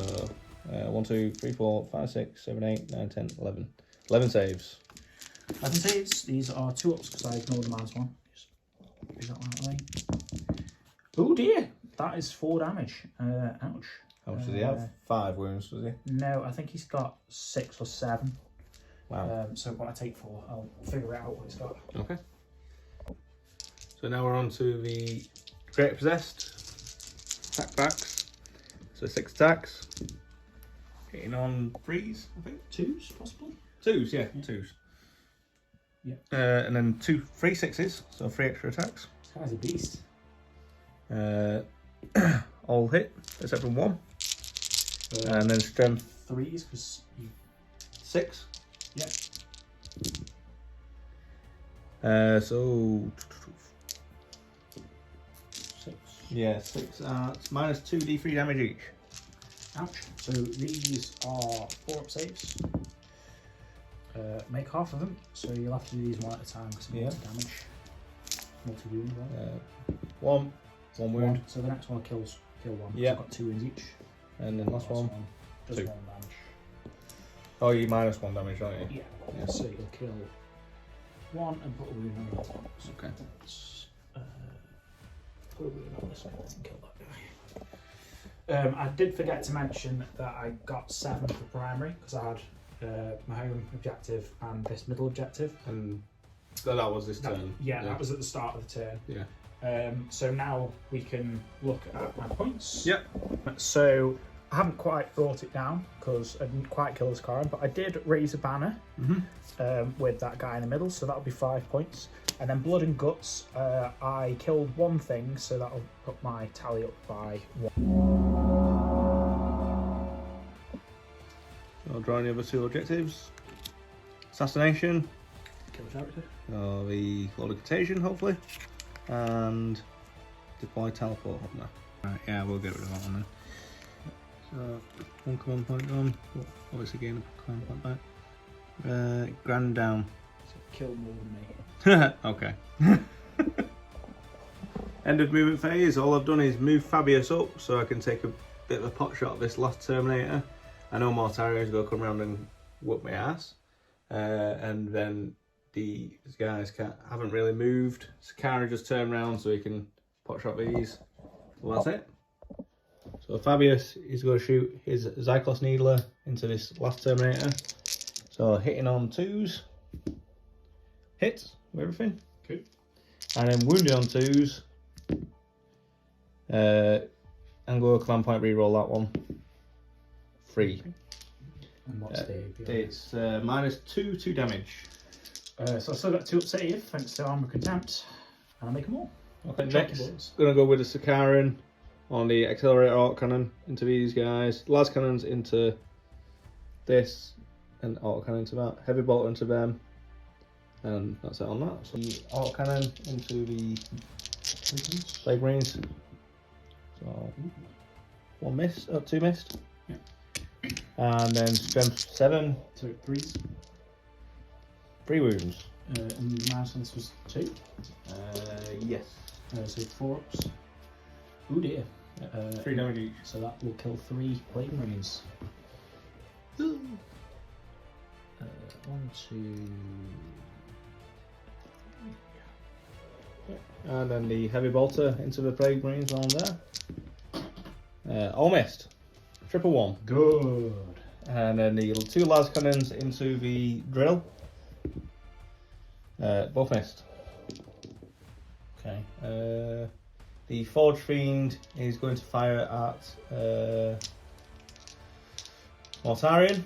1, 2, 3, 4, 5, 6, 7, 8, 9, 10, 11. 11 saves. 11 saves. These are 2-ups because I ignored the -1. Just do that that way. Oh dear, that is 4 damage. Ouch. How much does he have? 5 wounds, does he? No, I think he's got 6 or 7. Wow. So when I take 4, I'll figure out what he's got. Okay. So now we're on to the Great Possessed attack backs. So 6 attacks. Hitting on 3s, I think. 2s, possibly? 2s, yeah, 2s. Yeah. And then 3 6s, so 3 extra attacks. This guy's a beast. All hit, except for 1. And then strength 3s, because you... 6. Yeah. So 6. yeah, 6 it's minus 2d3 damage each. Ouch. So these are 4-up saves. Make half of them, so you'll have to do these one at a time because Yeah. multi-damage. Multi-wound, right? 1 wound. So the next one kill 1. Yeah. I've got 2 wounds each. And then last one. Does 2. 1 damage. Oh, you minus 1 damage, don't you? Yeah. So you'll kill 1 and put a wound on the other one. So Okay. let's, put a wound on this one and kill that guy. I did forget to mention that I got 7 for primary because I had my home objective and this middle objective. And so that was this turn. Yeah, that was at the start of the turn. Yeah. So now we can look at my points. Yep. So I haven't quite brought it down because I didn't quite kill this Karen, but I did raise a banner with that guy in the middle, so that'll be 5 points. And then blood and guts, I killed 1 thing, so that'll put my tally up by 1. I'll draw any other 2 objectives. Assassination. Kill a character. The Lord of Contagion, hopefully. And deploy teleport up there. Right, yeah, we'll get rid of that one then. So 1 command point on. Obviously gain a command point back. Grand down. So kill more than me. Okay. End of movement phase. All I've done is move Fabius up so I can take a bit of a pot shot at this last Terminator. I know Mortarians go come around and whoop my ass. And then these guys haven't really moved. Sakara just turned around so he can pot shot these. Well, that's it. So Fabius is going to shoot his Zyklos Needler into this last Terminator. So hitting on 2s. Hits with everything. Good. And then wounded on 2s. And go command point reroll that one. 3. And what's It's minus 2 damage. So I've still got 2 up save thanks to Armor Contempt. And I'll make them all. Okay, Chalky next, balls. gonna go with the Sakaran on the accelerator arc cannon into these guys. Las cannons into this, and auto cannon into that. Heavy bolt into them, And that's it on that. So the autocannon into the Plague Marines. So 1 missed, 2 missed. Yeah. And then strength 7. So 3s. 3 wounds. And minus on this was 2. Yes. So 4 ups. Oh dear. 3 damage each. So that will kill 3 Plague Marines. 1, 2. And then the heavy bolter into the Plague Marines on there. All missed. Triple 1. Good. And then the 2 las cannons into the drill. Both missed. Okay. The Forge Fiend is going to fire at Mortarion.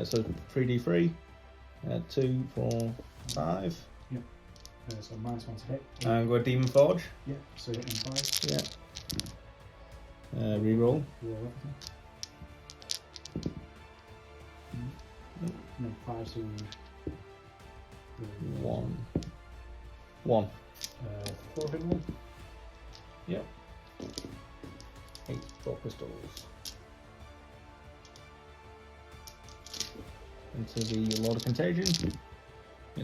So 3d3. 2, 4, 5. Yep. So minus 1 to hit. And go Demon Forge. Yep. So hitting 5. Yeah. Reroll. Roll everything. No, 5 to 1. 1. 4 hit 1. Yep. 8 4 pistols. Into the Lord of Contagion.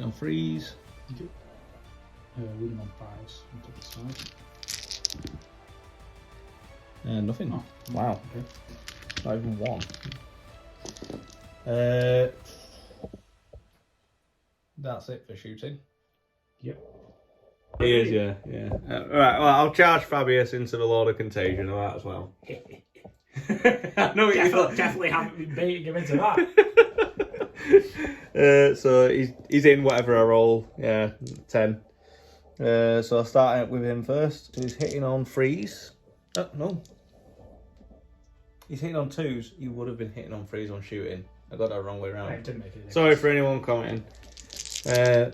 On freeze. Winning on 5s on top of the side. Nothing. Oh, Wow. Okay. Not even 1. That's it for shooting. Yep. He is, yeah. Alright, well, I'll charge Fabius into the Lord of Contagion, alright, as well. I know what you thought. Definitely haven't been baiting him into that. So he's in whatever I roll. Yeah, 10. So I'll start with him first. So he's hitting on 3s. No. He's hitting on 2s. He would have been hitting on 3s on shooting. I got that wrong way around. It didn't make it. Sorry for anyone commenting. So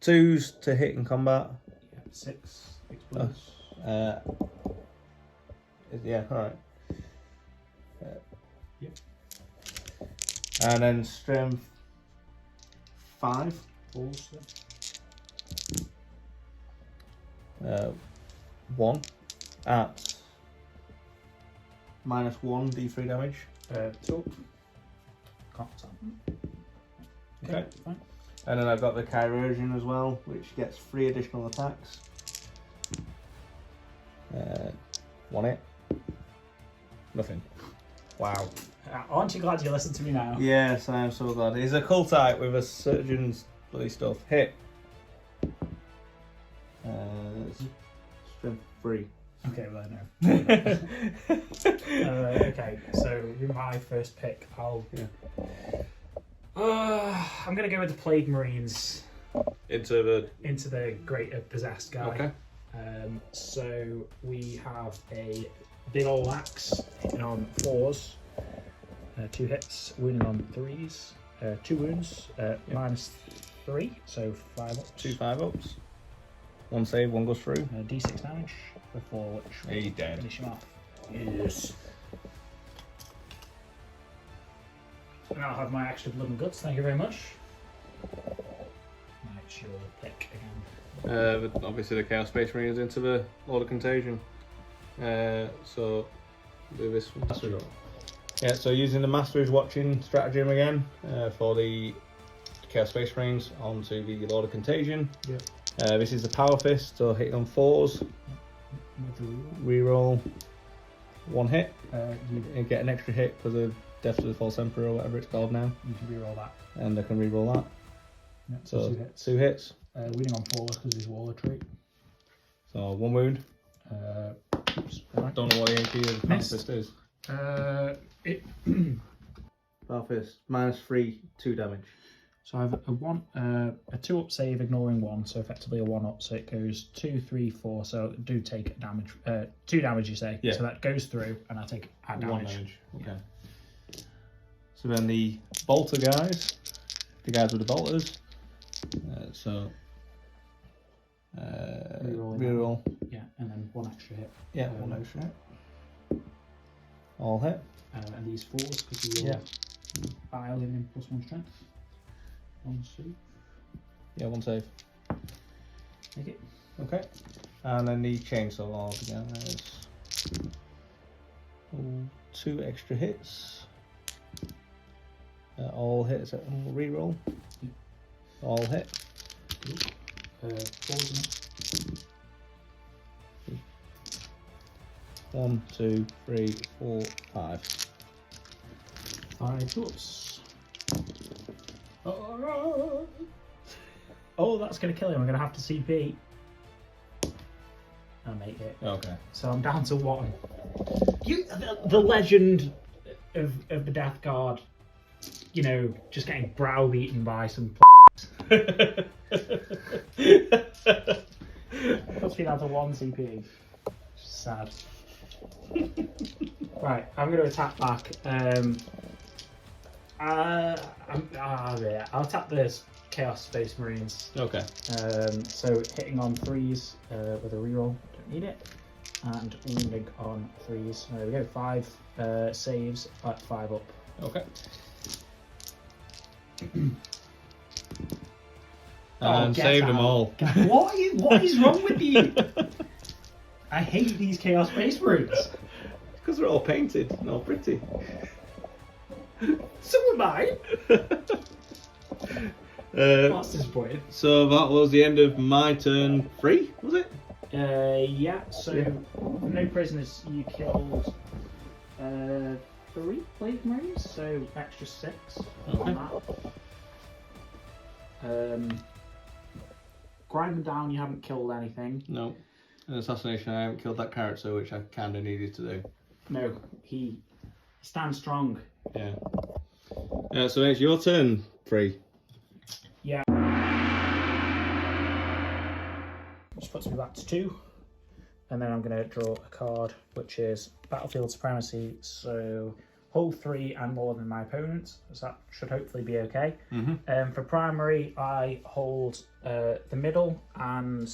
2s to hit in combat. Yeah, 6 explodes. Yeah, alright. Yep. And then strength 5. Balls. 1 at -1 d3 damage. 2. Can't tell. Okay. Fine. And then I've got the Chirurgeon as well, which gets 3 additional attacks. 1 hit. Nothing. Wow. Aren't you glad you listened to me now? Yes, I am so glad. He's a cultite with a surgeon's bloody stuff. Hit. Strength 3. Okay, well, no. Okay, so with my first pick, I'm going to go with the Plague Marines Into the Greater Possessed guy. Okay. So we have a big old axe hitting on 4s, 2 hits, wounding on 3s, 2 wounds, -3, so 5 ups. 2 5-ups. 1 save, 1 goes through. D6 damage for 4, which will He's dead. finish him off. Yes. And I'll have my extra blood and guts, thank you very much. Now it's your pick again. But obviously the Chaos Space Marines into the Lord of Contagion. So do this one. Yeah, so using the Master is Watching stratagem again for the Chaos Space Marines onto the Lord of Contagion. Yep. This is the Power Fist, so hitting on 4s. Reroll 1 hit. You get an extra hit because of Death to the False Emperor or whatever it's called now. You can reroll that. And I can reroll that. Yep, So 2 hits. 2 hits. Winning on 4 because he's Waller trait. So 1 wound. Oops, right. Don't know what the HP of the Power Missed. Fist is. It Power Fist, -3, 2 damage. So I have a 2-up save, ignoring 1, so effectively a 1-up. So it goes 2, 3, 4. So do take damage. 2 damage, you say? Yeah. So that goes through, and I take damage. 1 damage. Okay. So then the bolter guys, the guys with the bolters. Reroll. Yeah, and then 1 extra hit. Yeah, 1 extra hit. All hit. And these 4s because you're BILE giving him +1 strength. One save. Yeah, one save. Take it. Okay. And then the chainsaw orb again is 2 extra hits. All hits at reroll. All hit. 4, isn't it? 1, 2, 3, 4, 5. 5 plus. Oh, that's going to kill him. I'm going to have to CP. I'll make it. Okay. So I'm down to 1. The legend of the Death Guard, you know, just getting browbeaten by some puts me down to 1 CP. Sad. Right, I'm going to attack back. I'll attack the Chaos Space Marines. Okay. So hitting on 3s with a reroll, don't need it, and wounding on 3s. There we go, 5 saves at 5 up. Okay. Oh, saved them out. all. What is wrong with you? I hate these Chaos Space Marines. Because they're all painted and all pretty. So am I. That's disappointing. So that was the end of my turn 3, was it? Yeah, so no prisoners, you killed 3 Plague Marines, so extra 6 on that. Grind them down, you haven't killed anything. No. An assassination, I haven't killed that character, which I kind of needed to do. No, he stands strong. Yeah. So it's your turn 3. Yeah. Which puts me back to 2. And then I'm going to draw a card, which is Battlefield Supremacy. So hold 3 and more than my opponent. So that should hopefully be okay. For primary, I hold the middle and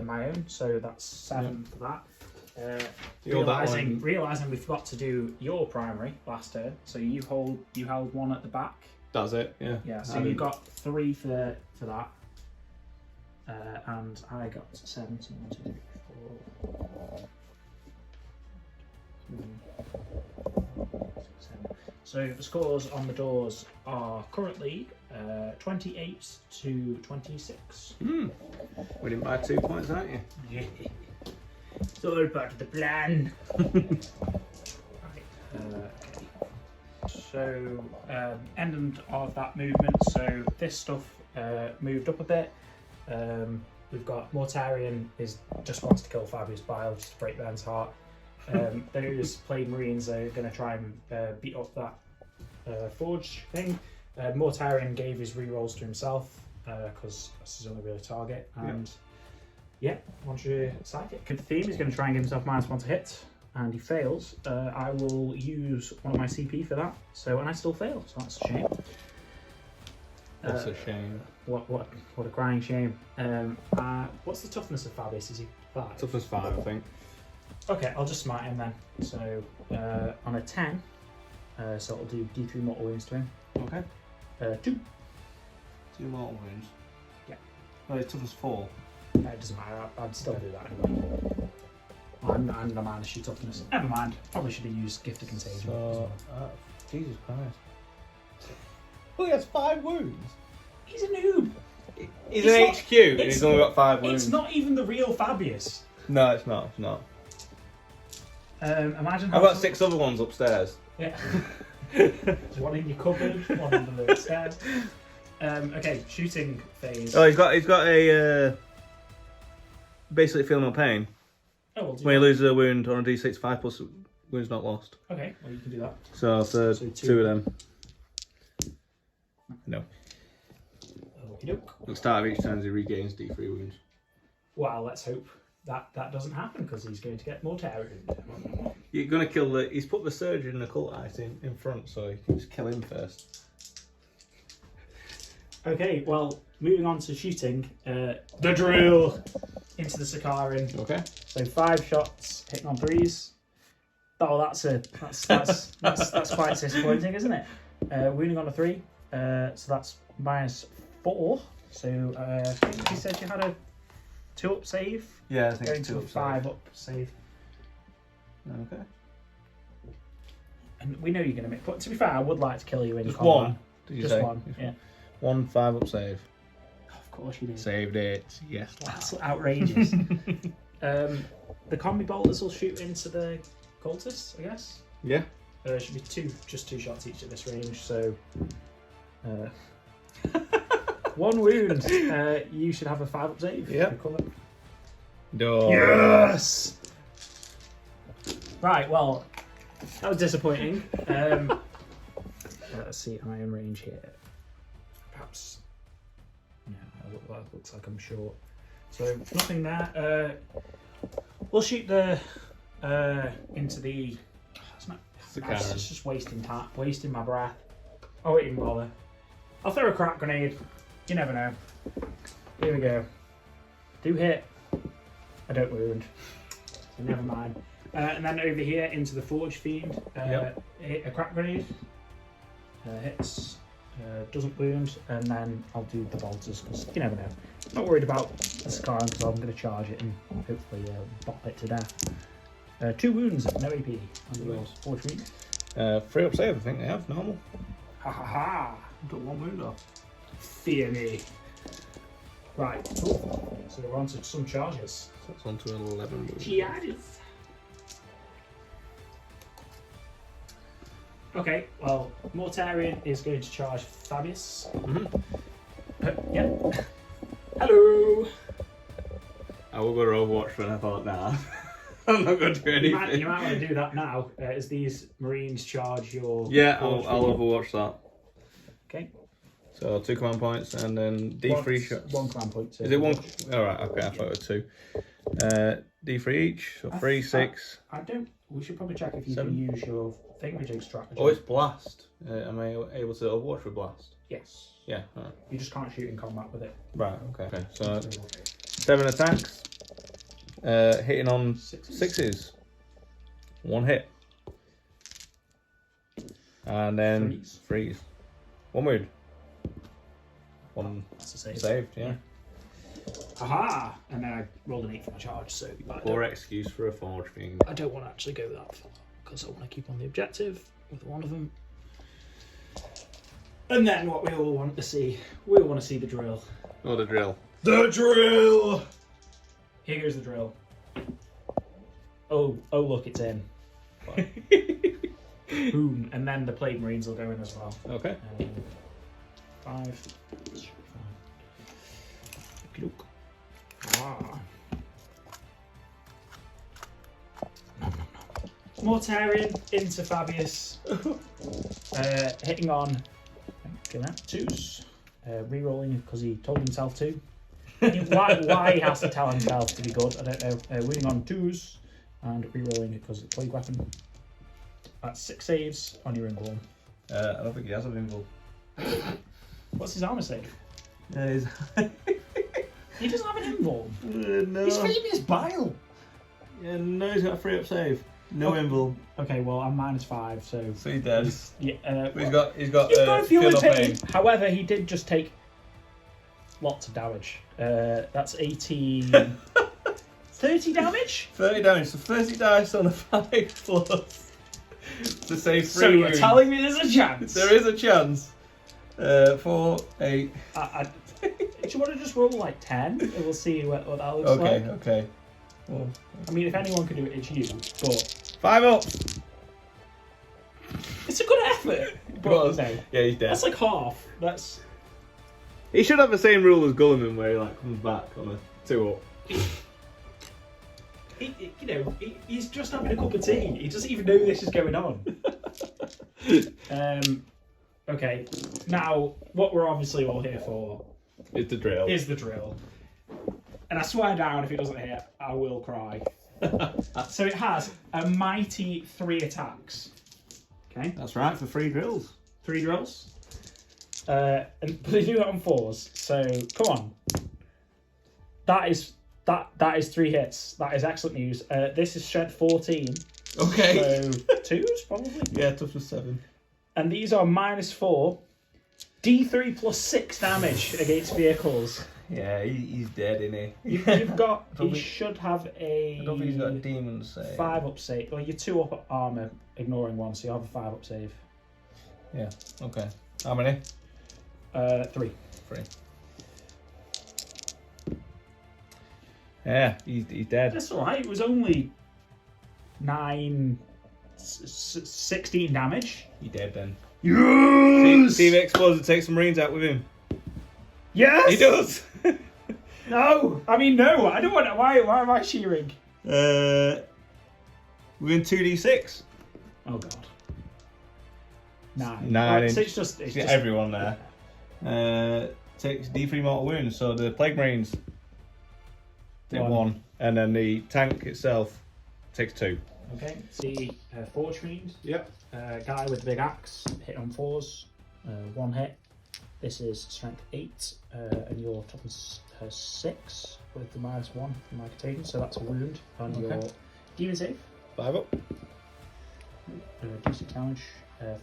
my own. So that's 7 for that. Realizing we forgot to do your primary last turn. So you held 1 at the back. That's it, yeah. Yeah, so you got 3 for that. And I got 7, so 1, 2, 3, 4. 7. So the scores on the doors are currently 28 to 26. Winning by 2 points, aren't you? Yeah. It's all part of the plan. Right. Okay. So, end of that movement. So this stuff moved up a bit. We've got Mortarion just wants to kill Fabius Bile, just to break Ben's heart. Those Plague Marines are going to try and beat up that Forge thing. Mortarion gave his rerolls to himself because that's his only real target. And yeah, once you psychic. The theme is going to try and give himself -1 to hit, and he fails. I will use one of my CP for that. So, and I still fail, so that's a shame. That's a shame. What a crying shame. What's the toughness of Fabius? Is he 5? Toughness 5, I think. Okay, I'll just smite him then. So on a 10, so it'll do D3 mortal wounds to him. Okay. 2. 2 mortal wounds. Yeah. No, it's toughness 4. It doesn't matter. I'd still do that anyway. I'm the man issue toughness. Never mind. Probably should have used Gift of Contagion. So, Jesus Christ. Oh, he has 5 wounds. He's a noob. He's an HQ and he's only got 5 wounds. It's not even the real Fabius. No, it's not. It's not. Imagine. I've got 6 other ones upstairs. Yeah. There's one in your cupboard, one under the stairs. Okay, shooting phase. Oh, he's got a basically feel no pain. Oh, we'll do When that. he loses a wound on a D6, 5 plus wounds not lost. Okay, well you can do that. So for 2 of them. No. Okey-doke. At the start of each turn, he regains D3 wounds. Well, let's hope that doesn't happen because he's going to get more terror. You're gonna kill the. He's put the surgeon and the cultite in front, so you can just kill him first. Okay, well, moving on to shooting. The drill into the Sakarin. Okay. So 5 shots hitting on 3s. Oh, that's quite disappointing, isn't it? Wounding on a 3. So that's 4. So I think you said you had a 2-up save. Yeah, I think Going it's to a 2-up 5-up save. Okay. And we know you're going to make. But to be fair, I would like to kill you in Just combat. one. Did you Just say? one. Yeah. 1 5-up save. Of course you did. Saved it. Yes. That's outrageous. The combi bolters will shoot into the cultists, I guess. Yeah. There should be just two shots each at this range. So, 1 wound. You should have a 5-up save. Yeah. Oh. Yes. Right. Well, that was disappointing. Let's see iron range here. Perhaps. No, that looks like I'm short. So nothing there. We'll shoot the into the. It's just wasting time, wasting my breath. I won't even bother. I'll throw a crack grenade. You never know. Here we go. Do hit. I don't wound. So never mind. And then over here into the Forge Fiend. Hit a crack grenade. Hits. Doesn't wound. And then I'll do the bolters because you never know. Not worried about the scar because I'm going to charge it and hopefully bop it to death. 2 wounds, no AP on the Forge Fiend. 3-up save, I think they have, normal. Ha ha ha! Got 1 wound off. Fear me. Right, so we're on to some charges. So it's on to 11 wounds. Charges. Okay, well, Mortarion is going to charge Fabius. Yeah. Hello! I will go to Overwatch when I thought, nah. I'm not going to do anything. You might want to do that now, as these Marines charge your... Yeah, I'll Overwatch that. Okay. So 2 command points and then D3 shots. 1 command point. So is it 1? Alright, okay, I thought it was 2. D3 each, so 3, 6. I don't... We should probably check if you 7. can use your thingamajig strategy. Oh, it's blast. Am I able to Overwatch with blast? Yes. Yeah, alright. You just can't shoot in combat with it. Right, okay. So 7 attacks. Hitting on 6s. 1 hit. And then freeze. 1 wound. 1 That's a save. saved, yeah. Aha! And then I rolled an 8 for my charge, so Poor excuse for a Forge Fiend. I don't want to actually go that far because I want to keep on the objective with one of them. And then what we all want to see, we all want to see the drill. Oh, the drill. The drill! Here goes the drill. Oh look, it's in. Boom. And then the Plague Marines will go in as well. Okay. 5. Look. Ah. Mortarion into Fabius. Hitting on 2s. Rerolling because he told himself to. Why he has to tell himself to be good, I don't know. Winning on 2s and rerolling because it's a plague weapon. That's 6 saves on your invuln. I don't think he has an invul. What's his armor save? He's... He doesn't have an invuln. No. He's Fabius Bile. Yeah, no, he's got a 3-up save. No invul. Okay, well I'm -5, so So he's dead. yeah. But he's got Fuel Fuel of Pain. However, he did just take lots of damage. That's 18. 30 damage? 30 damage, so 30 dice on a 5 plus to save 3 So you're wounds. telling me there's a chance? There is a chance. 4, 8. Do you want to just roll like 10 and we'll see what that looks like? Okay. Well, I mean, if anyone can do it, it's you. But 5 up. it's a good effort. But no, yeah, he's dead. that's like half. That's He should have the same rule as Gulliman, where he like comes back on a 2 up. He's just having a cup of tea. He doesn't even know this is going on. Okay, now what we're obviously all here for It's the drill. is the drill. And I swear down, if it doesn't hit, I will cry. So it has a mighty 3 attacks. Okay, That's right, for 3 drills. 3 drills. But they do it on 4s. So come on. That is 3 hits. That is excellent news. This is strength 14. Okay. So 2s probably. Yeah, tough for 7. And these are -4. D3 plus 6 damage against vehicles. Yeah, he's dead, isn't he? You've got. You should have a. I don't think he's got a demon save. 5 up save. Well, you're 2 up armor, ignoring 1, so you have a 5 up save. Yeah. Okay. How many? 3. 3. Yeah, he's dead. That's all right. It was only 16 damage. He dead then. Yes. See if it explodes and take some marines out with him. Yes. He does. No, I mean no. I don't want. Why am I cheering? Within 2d6. Oh god. 9. 9. So it's just everyone there. Takes D3 mortal wounds. So the plague marines take 1, and then the tank itself takes 2. Okay. The forge fiend. Yep. Guy with the big axe, hit on 4s, 1 hit. This is strength 8, and your top is 6 with the -1 from my contagion, so that's a wound on your demon save. 5 up. D6 damage,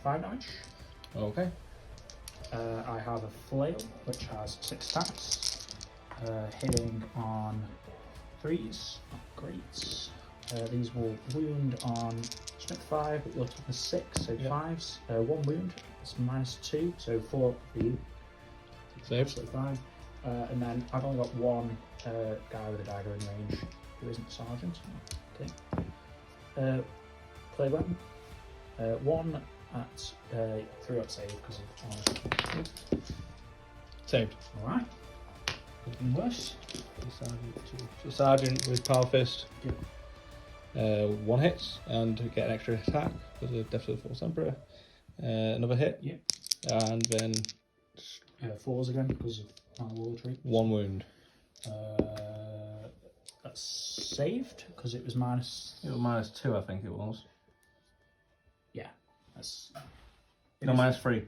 5 damage. Okay. I have a flail which has 6 attacks, hitting on 3s. Not great. These will wound on strength 5, but your top is 6, so 5s. 1 wound, it's -2, so 4 for you. Save. So 5. And then I've only got 1 guy with a dagger in range who isn't sergeant. Okay. Play weapon. 1 at 3 up save because of armor. Saved. Alright. Could be worse. So sergeant with power fist. Yep. 1 hits and get an extra attack because of Death of the False Emperor. Another hit. Yep. And then 4s again because of my war retreat. 1 wound. That's saved because it was minus. It was -2, I think it was. Yeah, that's. No, -3.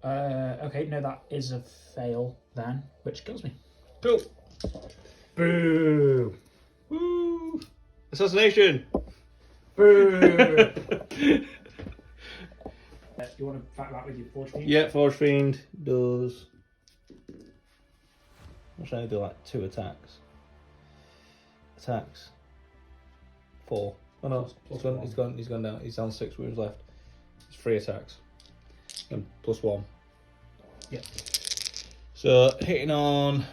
Okay, no, that is a fail then, which kills me. Cool. Boo! Woo! Assassination. Boo! You want to fight that with your Forge Fiend? Yeah, Forge Fiend does. I'm trying to do like 2 attacks. Attacks. 4. Oh no, he's gone down. He's on 6 wounds left. It's 3 attacks. And +1. Yeah. So hitting on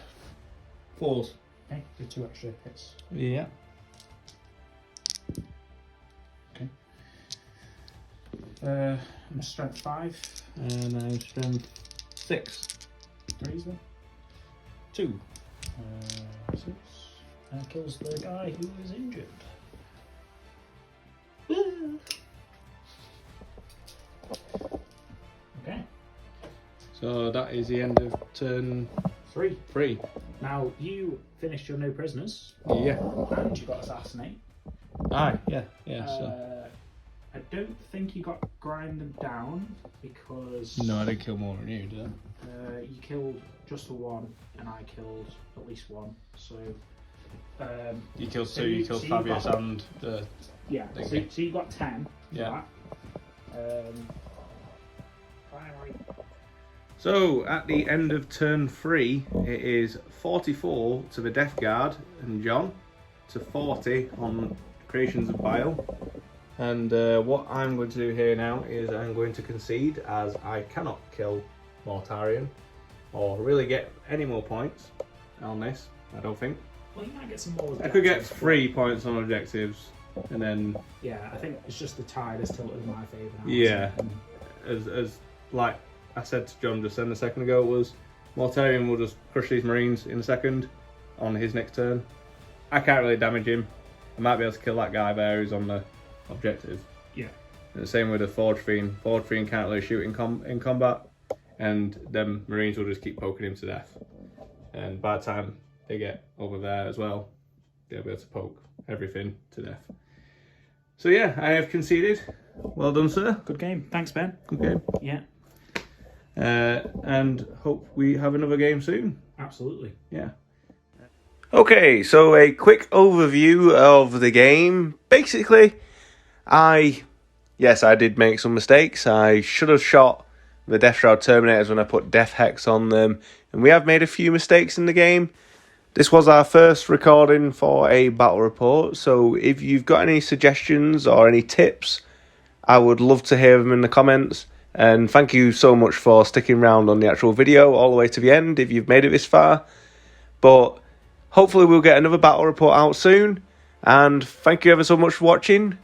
4s. Okay, do 2 extra hits. Yeah. Okay. I'm strength 5. And I'm strength 6. 3s then. 2. 6. Kills the guy who is injured. Okay. So that is the end of turn 3. Now you finished your no prisoners. Yeah. And you got assassinate. Aye, yeah. So. I don't think you got grind them down because No, I didn't kill more than you, did I? you killed just the 1 and I killed at least 1. So You killed so 2. you- You killed so you Fabius got- and the. yeah. Okay. So you got 10. For Yeah. that. Finally. So at the end of turn 3, it is 44 to the Death Guard and John, to 40 on Creations of Bile. And what I'm going to do here now is I'm going to concede, as I cannot kill Mortarion or really get any more points on this, I don't think. Well, you might get some more. I could get objectives. 3 points on objectives, and then Yeah, I think it's just the tide is tilted in my favour now. Yeah. So, as like I said to John just then a second ago, was Mortarion will just crush these Marines in a second on his next turn. I can't really damage him. I might be able to kill that guy there who's on the objective. Yeah. And the same with the Forge Fiend. Forge Fiend can't really shoot in combat, and them Marines will just keep poking him to death. And by the time they get over there as well, they'll be able to poke everything to death. So yeah, I have conceded. Well done, sir. Good game. Thanks, Ben. Good game. Yeah, And hope we have another game soon. absolutely. Yeah. Okay, so a quick overview of the game. Basically, I did make some mistakes. I should have shot the Death Shroud Terminators when I put Death Hex on them, and we have made a few mistakes in the game. This was our first recording for a battle report, so if you've got any suggestions or any tips, I would love to hear them in the comments. And thank you so much for sticking around on the actual video all the way to the end if you've made it this far. But hopefully we'll get another battle report out soon. And thank you ever so much for watching.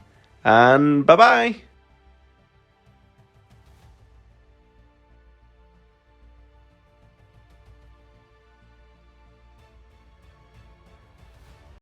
And bye-bye.